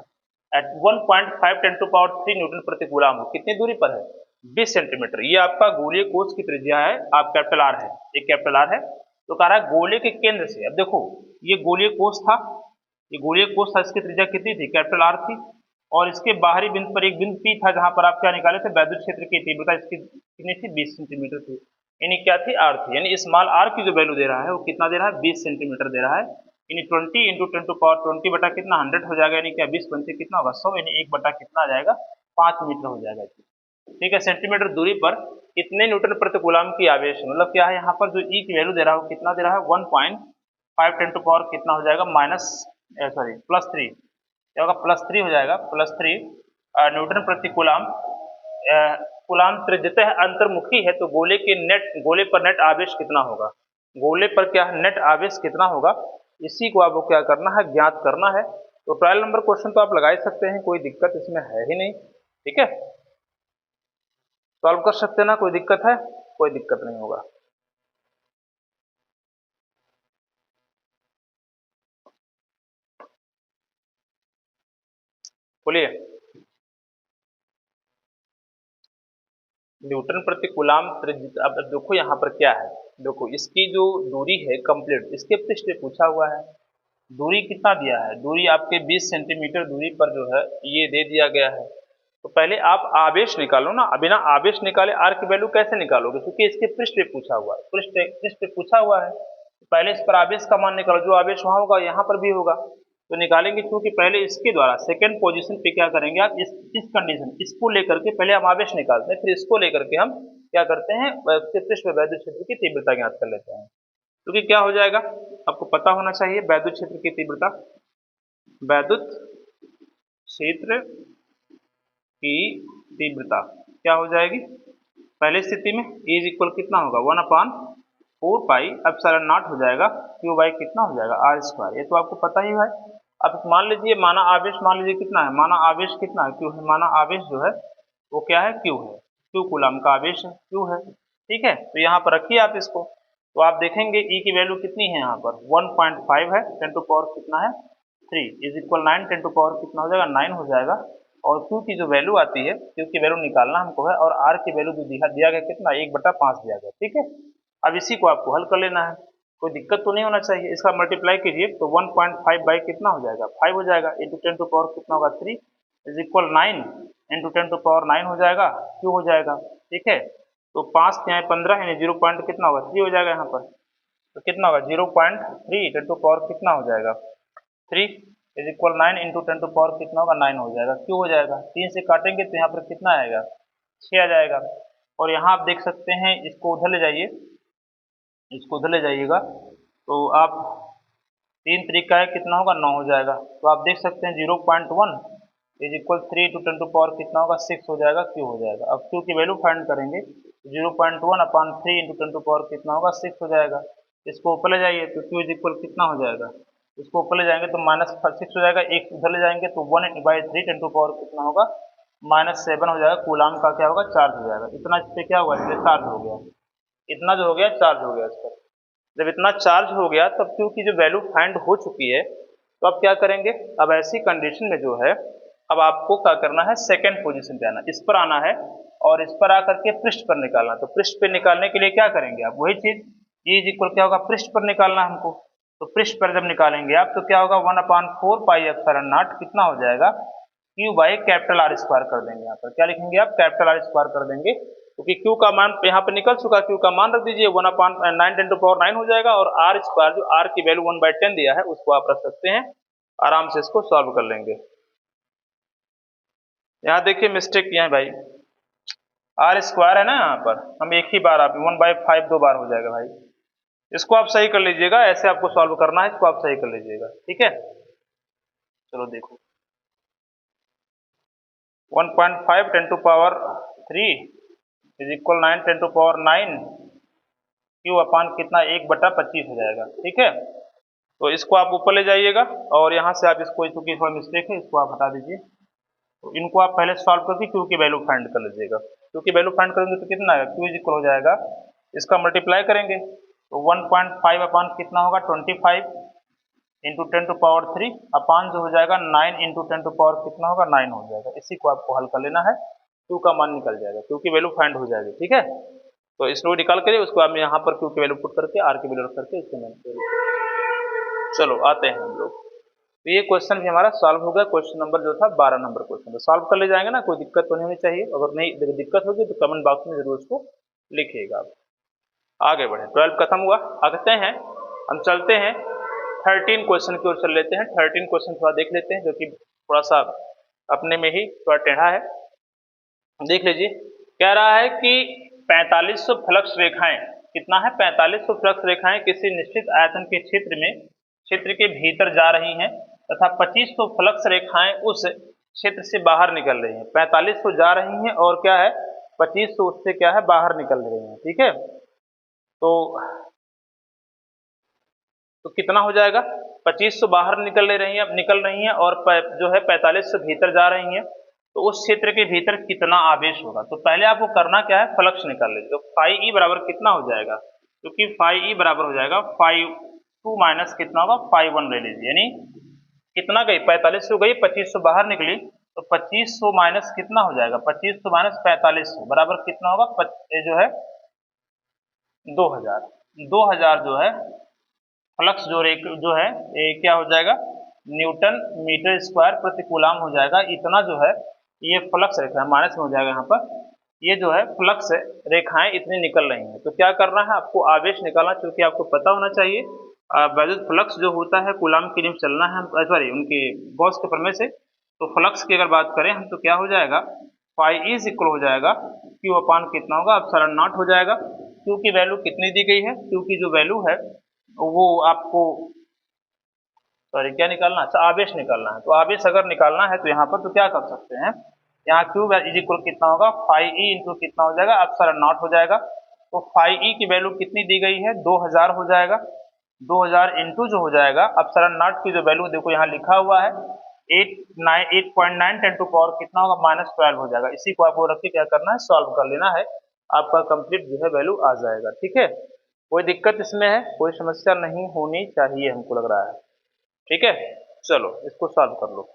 एट 1.5 10⁻³ न्यूटन प्रति कूलम हो। कितनी दूरी पर है, 20 सेंटीमीटर। ये आपका गोलीय कोष की त्रिज्या है, आप कैपिटल आर है, एक कैपिटल आर है। तो कह रहा है गोले के केंद्र से, अब देखो ये गोलीय कोष था, ये गोलीय कोष था, इसकी त्रिज्या कितनी थी, कैपिटल आर थी, और इसके बाहरी बिंदु पर एक बिंदु पी था जहां पर आप क्या निकाले थे, वैद्युत क्षेत्र की तीव्रता इसकी कितनी थी, 20 सेंटीमीटर थी, यानी क्या थी, आर थी। यानी स्मॉल आर की जो वैल्यू दे रहा है वो कितना दे रहा है, 20 सेंटीमीटर दे रहा है। यानी 20 इंटू 10⁻20 बटा कितना 100 हो जाएगा, यानी क्या 20 पंचे कितना होगा 100, यानी 1 बटा कितना आ जाएगा 5 मीटर हो जाएगा। ठीक है, सेंटीमीटर दूरी पर कितने न्यूटन प्रति कूलम की आवेश है, मतलब क्या है यहाँ पर जो ई की वैल्यू दे रहा है कितना दे रहा है 1.5 10⁻³ कितना हो जाएगा +3, क्या होगा +3 हो जाएगा, +3 न्यूटन प्रति कूलम। कूलम त्रिज्यतः अंतर्मुखी है तो गोले पर नेट आवेश कितना होगा, गोले पर क्या है नेट आवेश कितना होगा, इसी को आपको क्या करना है, ज्ञात करना है। तो ट्रायल नंबर क्वेश्चन तो आप लगा ही सकते हैं, कोई दिक्कत इसमें है ही नहीं। ठीक है, सॉल्व कर सकते हैं ना, कोई दिक्कत है, कोई दिक्कत नहीं होगा। बोलिए, न्यूटन प्रति कूलम त्रिज्या। अब देखो यहाँ पर क्या है, देखो इसकी जो दूरी है कंप्लीट, इसके पृष्ठ पे पूछा हुआ है, दूरी कितना दिया है, दूरी आपके 20 सेंटीमीटर दूरी पर जो है ये दे दिया गया है। तो पहले आप आवेश निकालो ना, बिना आवेश निकाले आर की वैल्यू कैसे निकालोगे, क्योंकि इसके पृष्ठ पे पूछा हुआ है, पृष्ठ पे पूछा हुआ है, तो पहले इस पर आवेश का मान निकालो, जो आवेश वहां होगा यहाँ पर भी होगा, तो निकालेंगे। क्योंकि पहले इसके द्वारा सेकंड पोजीशन पे क्या करेंगे आप, इस कंडीशन इसको लेकर के पहले हम आवेश निकालते हैं, फिर इसको लेकर के हम क्या करते हैं, पृष्ठ पे वैद्युत क्षेत्र की तीव्रता ज्ञात कर लेते हैं। क्योंकि क्या हो जाएगा, आपको पता होना चाहिए वैद्युत क्षेत्र की तीव्रता, वैद्युत क्षेत्र की तीव्रता क्या हो जाएगी, पहली स्थिति में इज इक्वल कितना होगा 1/4πε0 हो जाएगा, क्यू बाई कितना हो जाएगा r²। ये तो आपको पता ही है। अब मान लीजिए माना आवेश, मान लीजिए कितना है, माना आवेश कितना है, क्यू है, माना आवेश जो है वो क्या है, क्यू है, क्यू कूलम का आवेश है, क्यू है। ठीक है, तो यहाँ पर रखिए आप इसको, तो आप देखेंगे ई की वैल्यू कितनी है, यहाँ पर 1.5 है, 10⁻³ कितना है 3 इज इक्वल 9, 10⁻³ कितना हो जाएगा 9 हो जाएगा। और क्यू की जो वैल्यू आती है, क्यू की वैल्यू निकालना हमको है, और आर की वैल्यू जो दिया गया कितना 1/5 दिया गया। ठीक है, अब इसी को आपको हल कर लेना है, कोई दिक्कत तो नहीं होना चाहिए। इसका मल्टीप्लाई कीजिए तो 1.5 बाई कितना हो जाएगा 5 हो जाएगा, इंटू 10⁻³ कितना होगा 3 इज इक्वल 9 इंटू 10⁻9 हो जाएगा, क्यू हो जाएगा। ठीक है, तो 5 यहाँ 15 यानी 0 पॉइंट कितना होगा 3 हो जाएगा यहाँ पर, तो कितना होगा 0.3 10⁻³ कितना हो जाएगा 3 इज इक्वल 9 इंटू 10⁻³ कितना होगा 9 हो जाएगा, क्यों हो जाएगा, 3 से काटेंगे तो यहाँ पर कितना आएगा 6 आ जाएगा। और यहाँ आप देख सकते हैं, इसको उधर ले जाइए, इसको उधर ले जाइएगा तो आप 3 तरीका है कितना होगा 9 हो जाएगा। तो आप देख सकते हैं 0.1 इज इक्वल 3 इंटू 10⁻³ कितना होगा 6 हो जाएगा, क्यू हो जाएगा। अब क्यू की वैल्यू फाइंड करेंगे, 0.1/3 इंटू 10⁻³ कितना होगा 6 हो जाएगा। इसको ऊपर ले जाइए तो क्यू इज इक्वल कितना हो जाएगा, इसको ऊपर ले जाएंगे तो -6 हो जाएगा, एक उधर ले जाएंगे तो 1/3 10⁻³ कितना होगा -7 हो जाएगा, कूलम का क्या होगा चार्ज हो जाएगा। इतना इस पर क्या हुआ, इस पर चार्ज हो गया, इतना जो हो गया चार्ज हो गया इस पर। जब इतना चार्ज हो गया तब क्यू की जो वैल्यू फाइंड हो चुकी है, तो अब क्या करेंगे, अब ऐसी कंडीशन में जो है अब आपको क्या करना है, सेकंड पोजीशन पे आना, इस पर आना है और इस पर आकर के पृष्ठ पर निकालना। तो पृष्ठ पे निकालने के लिए क्या करेंगे आप, वही चीज ई इज इक्वल क्या होगा पृष्ठ पर निकालना हमको। तो पृष्ठ पर जब निकालेंगे आप तो क्या होगा 1/4πε0 कितना हो जाएगा Q by capital R square कर देंगे, यहाँ पर क्या लिखेंगे आप कैपिटल आर स्क्वायर कर देंगे, क्योंकि क्यू का मान यहाँ पे निकल चुका, क्यू का मान रख दीजिए 1/9 10⁻9 हो जाएगा, और आर स्क्वायर जो आर की वैल्यू 1/10 दिया है उसको आप रख सकते हैं, आराम से इसको सॉल्व कर लेंगे। यहाँ देखिए मिस्टेक किया है भाई, आर स्क्वायर है ना यहाँ पर, हम एक ही बार आप 1/5 2 बार हो जाएगा भाई, इसको आप सही कर लीजिएगा, ऐसे आपको सॉल्व करना है, इसको आप सही कर लीजिएगा। ठीक है, चलो देखो 1.5 10⁻³ इज इक्वल 9 10⁻9 क्यू अपान कितना 1/25 हो जाएगा। ठीक है, तो इसको आप ऊपर ले जाइएगा और यहाँ से आप इसको, चूंकि थोड़ा मिस्टेक है इसको आप हटा दीजिए, तो इनको आप पहले सॉल्व करके क्यू की वैल्यू फाइंड कर लीजिएगा। क्यू की वैल्यू फाइंड करेंगे तो कितना आएगा, क्यू इज इक्वल हो जाएगा, इसका मल्टीप्लाई करेंगे तो 1.5 अपान कितना होगा 25 इंटू 10⁻³ अपान जो हो जाएगा 9 इंटू 10⁻, कितना होगा 9 हो जाएगा। इसी को आपको हल कर लेना है, क्यू का मान निकल जाएगा, क्यू की वैल्यू फाइंड हो जाएगी। ठीक है, तो इसको निकाल करिए, उसको आप यहाँ पर क्यू की वैल्यू पुट करके आर की वैल्यू रख करके इसके चलो आते हैं हम लोग। तो ये क्वेश्चन भी हमारा सॉल्व हो गया, क्वेश्चन नंबर जो था 12 नंबर क्वेश्चन, तो सॉल्व कर ले जाएंगे ना, कोई दिक्कत तो नहीं होनी चाहिए। अगर नहीं दिक्कत होगी तो कमेंट बॉक्स में जरूर उसको लिखिएगा आप। आगे बढ़े, 12 खत्म हुआ, आगे हैं हम चलते हैं 13 क्वेश्चन की ओर चल लेते हैं। 13 क्वेश्चन थोड़ा देख लेते हैं, जो कि थोड़ा सा अपने में ही थोड़ा टेढ़ा है। देख लीजिए, कह रहा है कि 4500 फ्लक्स रेखाएं, कितना है 4500 फ्लक्स रेखाएं किसी निश्चित आयतन के क्षेत्र के भीतर जा रही हैं तथा 2500 फ्लक्स रेखाएं उस क्षेत्र से बाहर निकल रही हैं। 4500 जा रही हैं और क्या है 2500 उससे क्या है बाहर निकल रही हैं। ठीक है, तो कितना हो जाएगा, 2500 बाहर निकल रही हैं और जो है 4500 भीतर जा रही हैं, तो उस क्षेत्र के भीतर कितना आवेश होगा। तो पहले आपको करना क्या है, फ्लक्स निकाल लीजिए। तो फाई ई बराबर कितना हो जाएगा, क्योंकि फाई ई बराबर हो जाएगा φ2 माइनस कितना होगा φ1 ले लीजिए, यानी कितना गई 4500 गई, 2500 बाहर निकली, तो 2500 माइनस कितना हो जाएगा, 2500 माइनस 4500 बराबर कितना होगा, जो है 2000। 2000 जो है फ्लक्स जो है ये क्या हो जाएगा, न्यूटन मीटर स्क्वायर प्रति कूलाम हो जाएगा। इतना जो है ये फ्लक्स रेखा माइनस में हो जाएगा, यहाँ पर ये जो है फ्लक्स रेखाएं इतनी निकल रही हैं। तो क्या करना है आपको, आवेश निकालना, क्योंकि आपको पता होना चाहिए वैद्युत फ्लक्स जो होता है कूलाम के नियम चलना है, सॉरी उनके गॉस के प्रमेय से। तो फ्लक्स की अगर बात करें हम तो क्या हो जाएगा, फाई इज इक्वल हो जाएगा क्यू अपान कितना होगा, अब सारा नॉट हो जाएगा। क्यू की वैल्यू कितनी दी गई है, क्यू की जो वैल्यू है वो आपको सॉरी क्या निकालना है, अच्छा आवेश निकालना है। तो आवेश अगर निकालना है तो यहाँ पर तो क्या कर सकते हैं, यहाँ क्यू इज इक्वल कितना होगा फाई ई इंटू कितना हो जाएगा, अब सारा नॉट हो जाएगा। तो फाई ई की वैल्यू कितनी दी गई है 2000 हो जाएगा, 2000 इंटू जो हो जाएगा अब सारा नॉट की जो वैल्यू देखो यहाँ लिखा हुआ है 8.9 10 टू पावर कितना होगा -12 हो जाएगा। इसी को आपको रख के क्या करना है, सॉल्व कर लेना है, आपका कंप्लीट जो है वैल्यू आ जाएगा। ठीक है, कोई दिक्कत इसमें है, कोई समस्या नहीं होनी चाहिए हमको लग रहा है। ठीक है, चलो इसको सॉल्व कर लो,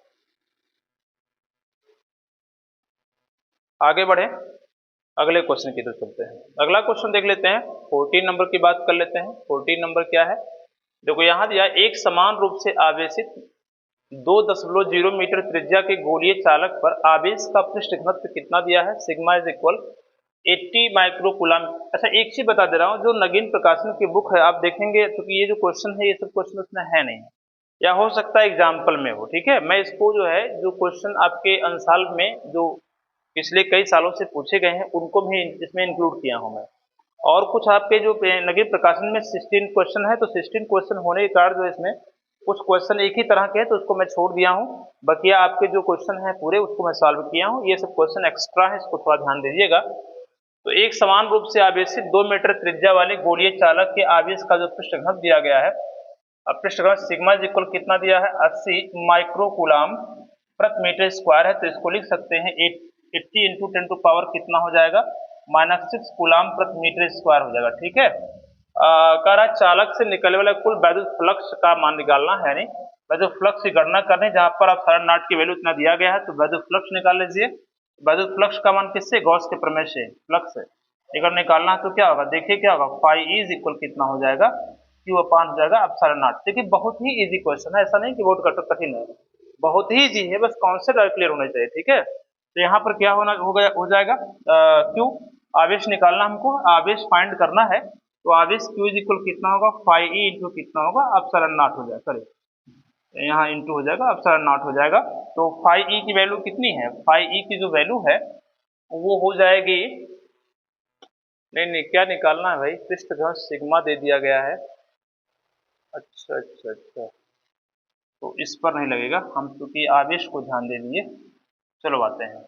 आगे बढ़े अगले क्वेश्चन की तरफ चलते हैं। अगला क्वेश्चन देख लेते हैं, 14 नंबर की बात कर लेते हैं। 14 नंबर क्या है, देखो यहाँ दिया एक समान रूप से आवेशित 2.0 मीटर त्रिज्या के गोलीय चालक पर आवेश का पृष्ठ घनत्व कितना दिया है, sigma is equal 80 micro coulomb. अच्छा एक चीज बता दे रहा हूँ, जो नगीन प्रकाशन की बुक है आप देखेंगे तो कि ये जो क्वेश्चन है ये सब क्वेश्चन उसमें है नहीं, या हो सकता है एग्जाम्पल में हो। ठीक है, मैं इसको जो है जो क्वेश्चन आपके अंशाल में जो पिछले कई सालों से पूछे गए हैं उनको भी इसमें इंक्लूड किया हूं मैं, और कुछ आपके जो नगीन प्रकाशन में 16 क्वेश्चन है, तो 16 क्वेश्चन होने के कारण जो इसमें कुछ क्वेश्चन एक ही तरह के हैं तो उसको मैं छोड़ दिया हूं, बकिया आपके जो क्वेश्चन हैं पूरे उसको मैं सॉल्व किया हूं। ये सब क्वेश्चन एक्स्ट्रा है, इसको थोड़ा ध्यान दीजिएगा। तो एक समान रूप से आवेशित 2 मीटर त्रिज्या वाले गोलीय चालक के आवेश का जो पृष्ठ घनत्व दिया गया है, अब पृष्ठ घनत्व सिग्मा इक्वल कितना दिया है 80 माइक्रो कूलाम प्रति मीटर स्क्वायर है, तो इसको लिख सकते हैं 80 इंटू 10 टू पावर कितना हो जाएगा -6 कूलाम प्रति मीटर स्क्वायर हो जाएगा। ठीक है, कह रहा चालक से निकलने वाला कुल वैद्युत फ्लक्स का मान निकालना है, यानी वैद्युत फ्लक्स की गणना करनी, जहां पर आप सारा नॉट की वैल्यू इतना दिया गया है, तो वैद्युत फ्लक्स निकाल लीजिए। वैद्युत फ्लक्स का मान किससे, गॉस के प्रमेय से फ्लक्स है। अगर निकालना है तो क्या होगा, देखिए क्या होगा, फाई इज इक्वल कितना हो जाएगा क्यू अपान हो जाएगा अब सारा नॉट। देखिए बहुत ही इजी क्वेश्चन है, ऐसा नहीं कि बहुत कठिन है, बहुत ही इजी है, बस कॉन्सेप्ट क्लियर होने चाहिए। ठीक है, तो यहाँ पर क्या हो जाएगा, क्यू आवेश निकालना, हमको आवेश फाइंड करना है, तो आवेश क्यू इज इक्वल कितना होगा फाई ई इंटू कितना होगा अब सारा नॉट हो जाएगा, सॉरी यहाँ इंटू हो जाएगा अब सारा नॉट हो जाएगा। तो फाई ई की वैल्यू कितनी है, फाई ई की जो वैल्यू है वो हो जाएगी, नहीं क्या निकालना है भाई, पृष्ठ घनत्व सिग्मा दे दिया गया है। अच्छा अच्छा अच्छा, तो इस पर नहीं लगेगा, हम क्योंकि आवेश को ध्यान दे दिए। चलो आते हैं,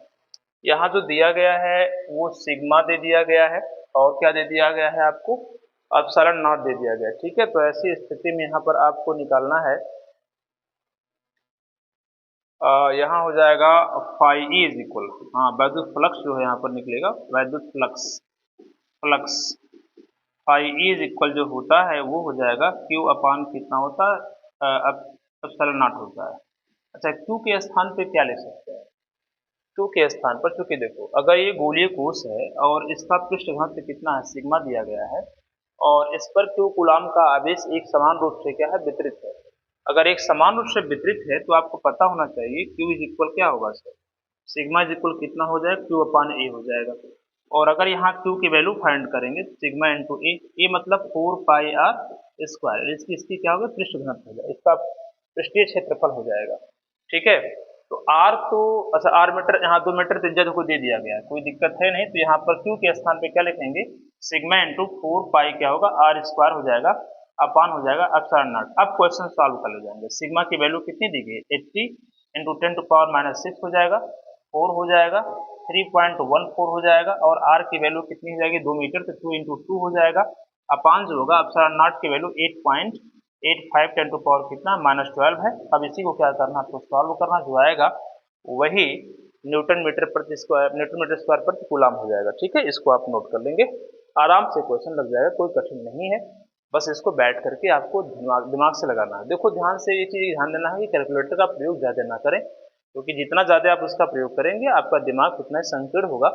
यहाँ जो दिया गया है वो सिग्मा दे दिया गया है, और क्या दे दिया गया है आपको, अपसरण नॉट दे दिया गया है। ठीक है, तो ऐसी स्थिति में यहाँ पर आपको निकालना है यहाँ हो जाएगा फाई ई इज इक्वल, हाँ वैद्युत फ्लक्स जो है यहाँ पर निकलेगा, वैद्युत flux, flux phi E is equal जो होता है वो हो जाएगा क्यू अपान कितना होता है, एप्सिलॉन नॉट होता है। अच्छा क्यू के स्थान पे क्या ले सकते हैं, क्यू के स्थान पर, चूंकि देखो अगर ये गोलीय कोश है और इसका पृष्ठ घनत्व कितना है, सिग्मा दिया गया है, और इस पर क्यू कूलाम का आवेश एक समान रूप से क्या है, वितरित है। अगर एक समान रूप से वितरित है तो आपको पता होना चाहिए क्यू इज इक्वल क्या होगा सर, सिग्मा इज इक्वल कितना हो जाएगा, क्यू अपान ए हो जाएगा। और अगर यहाँ क्यू की वैल्यू फाइंड करेंगे सिग्मा इंटू ए मतलब 4 पाई आर स्क्वायर, इसकी इसकी क्या होगा, पृष्ठ घनत्व हो जाएगा, इसका पृष्ठीय क्षेत्रफल हो जाएगा। ठीक है, तो आर तो अच्छा आर मीटर, यहाँ 2 मीटर त्रिज्या को दे दिया गया है, कोई दिक्कत है नहीं, तो यहाँ पर क्यू के स्थान पे क्या लिखेंगे, सिग्मा इंटू 4 पाई क्या होगा, आर स्क्वायर हो जाएगा, अपान हो जाएगा एप्सिलॉन नॉट। अब क्वेश्चन सॉल्व कर ले जाएंगे, सिग्मा की वैल्यू कितनी दी गई है, 80 इंटू 10⁻⁻6 हो जाएगा, 4 हो जाएगा, 3.14 हो जाएगा, और आर की वैल्यू कितनी हो जाएगी, 2 मीटर, तो 2 इंटू 2 हो जाएगा, अपान जो होगा एप्सिलॉन नॉट की वैल्यू 8.85 10 टू पावर कितना, -12 है। अब इसी को क्या करना, आपको सॉल्व करना, जो आएगा वही न्यूटन मीटर प्रति स्क्वायर, न्यूटन मीटर स्क्वायर प्रति कूलाम हो जाएगा। ठीक है, इसको आप नोट कर लेंगे, आराम से क्वेश्चन लग जाएगा, कोई कठिन नहीं है, बस इसको बैठ करके आपको दिमाग से लगाना है। देखो ध्यान से ये चीज ध्यान देना है कि कैलकुलेटर का प्रयोग ज्यादा ना करें, क्योंकि जितना ज्यादा आप उसका प्रयोग करेंगे आपका दिमाग उतना ही संकीर्ण होगा,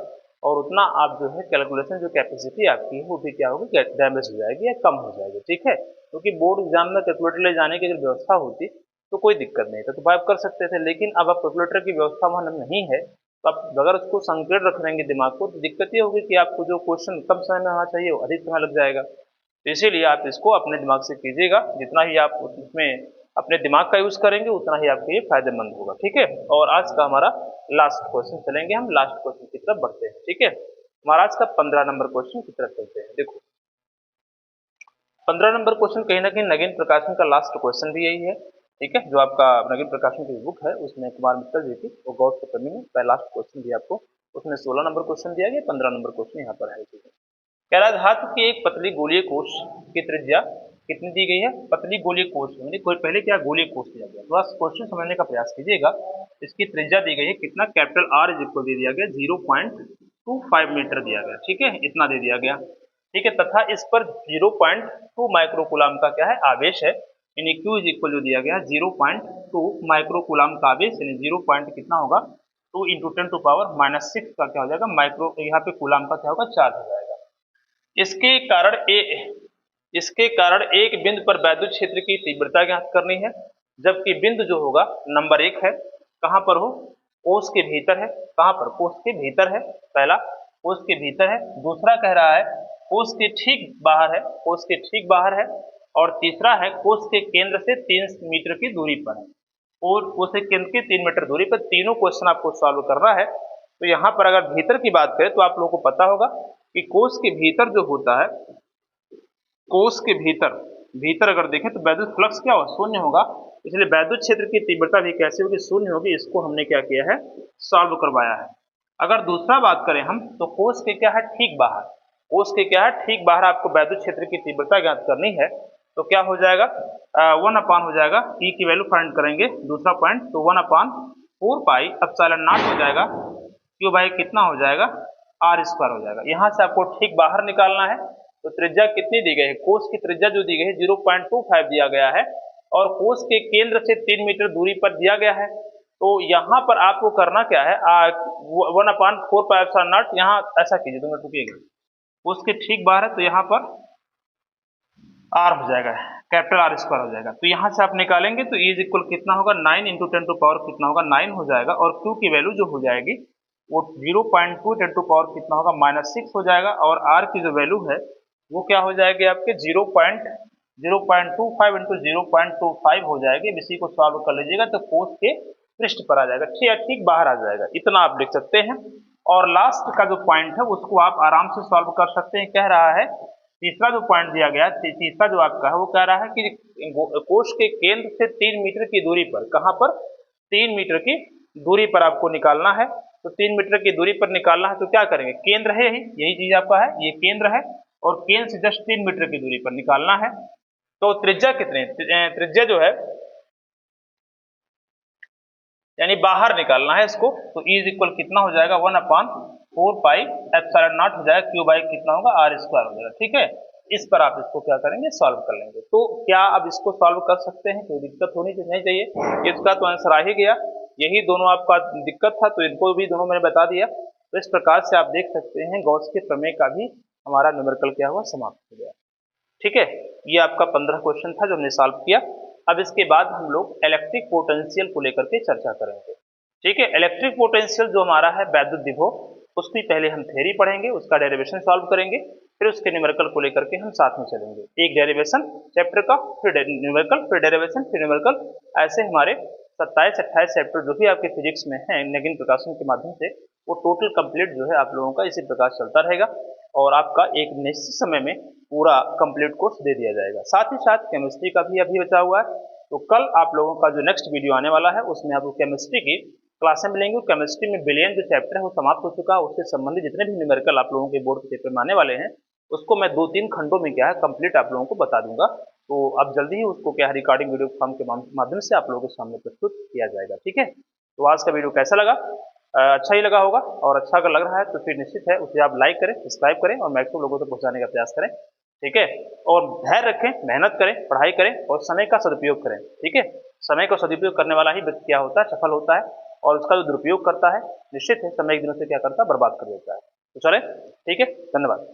और उतना आप जो है कैलकुलेशन जो कैपेसिटी आपकी है वो भी क्या होगी, डैमेज हो जाएगी या कम हो जाएगी। ठीक है, क्योंकि बोर्ड एग्जाम में कैलकुलेटर ले जाने की अगर व्यवस्था होती तो कोई दिक्कत नहीं था, तो आप कर सकते थे, लेकिन अब आप कैलकुलेटर की व्यवस्था वहां नहीं है, तो आप अगर उसको संकीर्ण रख देंगे दिमाग को, तो दिक्कत ये होगी कि आपको जो क्वेश्चन कम समय में आना चाहिए वो अधिक समय लग जाएगा। तो इसीलिए आप इसको अपने दिमाग से कीजिएगा, जितना ही आप उसमें अपने दिमाग का यूज करेंगे उतना ही आपके लिए फायदेमंद होगा। ठीक है, और आज का हमारा लास्ट क्वेश्चन चलेंगे, हम लास्ट क्वेश्चन की तरफ बढ़ते हैं। ठीक है, हमारा आज का 15 नंबर क्वेश्चन की तरफ चलते हैं। देखो 15 नंबर क्वेश्चन कहीं ना कहीं नगेन प्रकाशन का लास्ट क्वेश्चन भी यही है। ठीक है, जो आपका नगेन प्रकाशन की बुक है उसमें कुमार मित्तल जी की वो गौर से कमी में लास्ट क्वेश्चन भी आपको उसमें 16 नंबर क्वेश्चन दिया गया, 15 नंबर क्वेश्चन यहाँ पर है। कह रहा है धातु की एक पतली गोलीय कोश की त्रिज्या कितनी दी गई है, पतली गोलीय कोश यानी कोई पहले क्या गोलीय कोश दिया गया, थोड़ा क्वेश्चन समझने का प्रयास कीजिएगा। इसकी त्रिज्या दी गई है कितना, कैपिटल आर इज इक्वल दे दिया गया 0.25 मीटर दिया गया। ठीक है, इतना दे दिया गया। ठीक है, तथा इस पर 0.2 माइक्रोकूलाम का क्या है, आवेश है, यानी Q इज इक्वल जो दिया गया 0.2 माइक्रोकूलाम का आवेश, यानी 0 पॉइंट कितना होगा, 2 इंटू 10⁻⁻6 का क्या हो जाएगा, माइक्रो यहाँ पे कूलाम का क्या होगा, चार्ज हो जाएगा। इसके कारण एक बिंदु पर वैद्युत क्षेत्र की तीव्रता ज्ञात करनी है, जबकि बिंदु जो होगा नंबर 1 है, कहां पर हो, कोश के भीतर है, कहां पर, कोश के भीतर है, पहला कोश के भीतर है, दूसरा कह रहा है कोश के ठीक बाहर है, कोश के ठीक बाहर है, और तीसरा है कोश के केंद्र से 3 मीटर की दूरी पर है, और कोश के केंद्र की 3 मीटर दूरी पर। तीनों क्वेश्चन आपको सॉल्व करना है। तो यहाँ पर अगर भीतर की बात करें तो आप लोगों को पता होगा कि कोश के भीतर जो होता है, कोश के भीतर भीतर अगर देखें तो वैद्युत फ्लक्स क्या होगा, शून्य होगा, इसलिए वैद्युत क्षेत्र की तीव्रता भी कैसे होगी, शून्य होगी। इसको हमने क्या किया है, सॉल्व करवाया है। अगर दूसरा बात करें हम तो कोश के क्या है, ठीक बाहर, कोश के क्या है, ठीक बाहर आपको वैद्युत क्षेत्र की तीव्रता ज्ञात करनी है, तो क्या हो जाएगा, 1 अपान हो जाएगा, ई की वैल्यू फाइंड करेंगे, दूसरा पॉइंट, तो 1/4 पाई एप्सिलॉन नॉट हो जाएगा, क्यू बाई कितना हो जाएगा, आर स्क्वायर हो जाएगा। यहाँ से आपको ठीक बाहर निकालना है, तो त्रिज्या कितनी दी गई है, कोश की त्रिज्या जो दी गई है 0.25 दिया गया है, और कोश के केंद्र से 3 मीटर दूरी पर दिया गया है। तो यहाँ पर आपको करना क्या है, 1/4 एप्सिलॉन नॉट, यहाँ ऐसा कीजिए, तो मैं टूटिएगा, कोश के ठीक बाहर है, तो यहाँ पर आर हो जाएगा, कैपिटल आर स्क्वायर हो जाएगा। तो यहाँ से आप निकालेंगे तो इज इक्वल कितना होगा, 9 इंटू 10 टू पावर कितना होगा, 9 हो जाएगा, और क्यू की वैल्यू जो हो जाएगी वो 0.2 10 टू पावर कितना होगा, -6 हो जाएगा, और आर की जो वैल्यू है वो क्या हो जाएगी आपके 0.25 इंटू 0.25 हो जाएगी। इसी को सॉल्व कर लीजिएगा तो कोश के पृष्ठ पर आ जाएगा, ठीक बाहर आ जाएगा, इतना आप लिख सकते हैं। और लास्ट का जो पॉइंट है उसको आप आराम से सॉल्व कर सकते हैं। कह रहा है तीसरा जो पॉइंट दिया गया, तीसरा जो आपका है वो कह रहा है कि कोश के केंद्र से 3 मीटर की दूरी पर, कहां पर, 3 मीटर की दूरी पर आपको निकालना है। तो 3 मीटर की दूरी पर निकालना है तो क्या करेंगे, केंद्र है यही चीज आपका है, ये केंद्र है, और केंद्र से जस्ट 3 मीटर की दूरी पर निकालना है। तो त्रिज्या कितने, त्रिज्या जो है यानी बाहर निकालना है इसको, तो ई इज इक्वल कितना हो जाएगा 1/4 पाई एप्सिलॉन नॉट हो जाएगा, क्यू बाई कितना होगा आर स्क्वायर हो जाएगा। ठीक है, इस पर आप इसको क्या करेंगे, सॉल्व कर लेंगे। तो क्या अब इसको सॉल्व कर सकते हैं, कोई दिक्कत होनी नहीं चाहिए। इसका तो आंसर आ ही गया, यही दोनों आपका दिक्कत था, तो इनको भी दोनों मैंने बता दिया। तो इस प्रकार से आप देख सकते हैं गॉस के प्रमेय का भी हमारा न्यूमेरिकल क्या हुआ, समाप्त हो गया। ठीक है, ये आपका 15 क्वेश्चन था जो हमने सॉल्व किया। अब इसके बाद हम लोग इलेक्ट्रिक पोटेंशियल को लेकर के चर्चा करेंगे। ठीक है, इलेक्ट्रिक पोटेंशियल जो हमारा है वैद्युत विभव, उसकी पहले हम थ्योरी पढ़ेंगे, उसका डेरिवेशन सॉल्व करेंगे, फिर उसके न्यूमेरिकल को लेकर के हम साथ में चलेंगे। एक डेरिवेशन चैप्टर का, फिर न्यूमेरिकल, फिर डेरिवेशन, फिर न्यूमेरिकल, ऐसे हमारे 27-28 चैप्टर जो भी आपके फिजिक्स में हैं नगीन प्रकाशन के माध्यम से, वो टोटल कंप्लीट जो है आप लोगों का इसी प्रकार चलता रहेगा और आपका एक निश्चित समय में पूरा कंप्लीट कोर्स दे दिया जाएगा। साथ ही साथ केमिस्ट्री का भी अभी बचा हुआ है, तो कल आप लोगों का जो नेक्स्ट वीडियो आने वाला है उसमें आपको केमिस्ट्री की क्लासें मिलेंगी। केमिस्ट्री में बिलियन जो चैप्टर है वो समाप्त हो चुका है, उससे संबंधित जितने भी न्यूमेरिकल आप लोगों के बोर्ड के पेपर में आने वाले हैं उसको मैं 2-3 खंडों में क्या है कंप्लीट आप लोगों को बता दूंगा। तो अब जल्दी ही उसको क्या है रिकॉर्डिंग वीडियो फॉर्म के माध्यम से आप लोगों के सामने प्रस्तुत किया जाएगा। ठीक है, तो आज का वीडियो कैसा लगा, अच्छा ही लगा होगा, और अच्छा अगर लग रहा है तो फिर निश्चित है उसे आप लाइक करें, सब्सक्राइब करें और मैक्सिमम लोगों तक पहुंचाने का प्रयास करें। ठीक है, और धैर्य रखें, मेहनत करें, पढ़ाई करें और समय का सदुपयोग करें। ठीक है, समय का सदुपयोग करने वाला ही व्यक्ति क्या होता है, सफल होता है, और उसका जो दुरुपयोग करता है निश्चित है समय एक दिनों से क्या करता है, बर्बाद कर देता है। तो चले, ठीक है, धन्यवाद।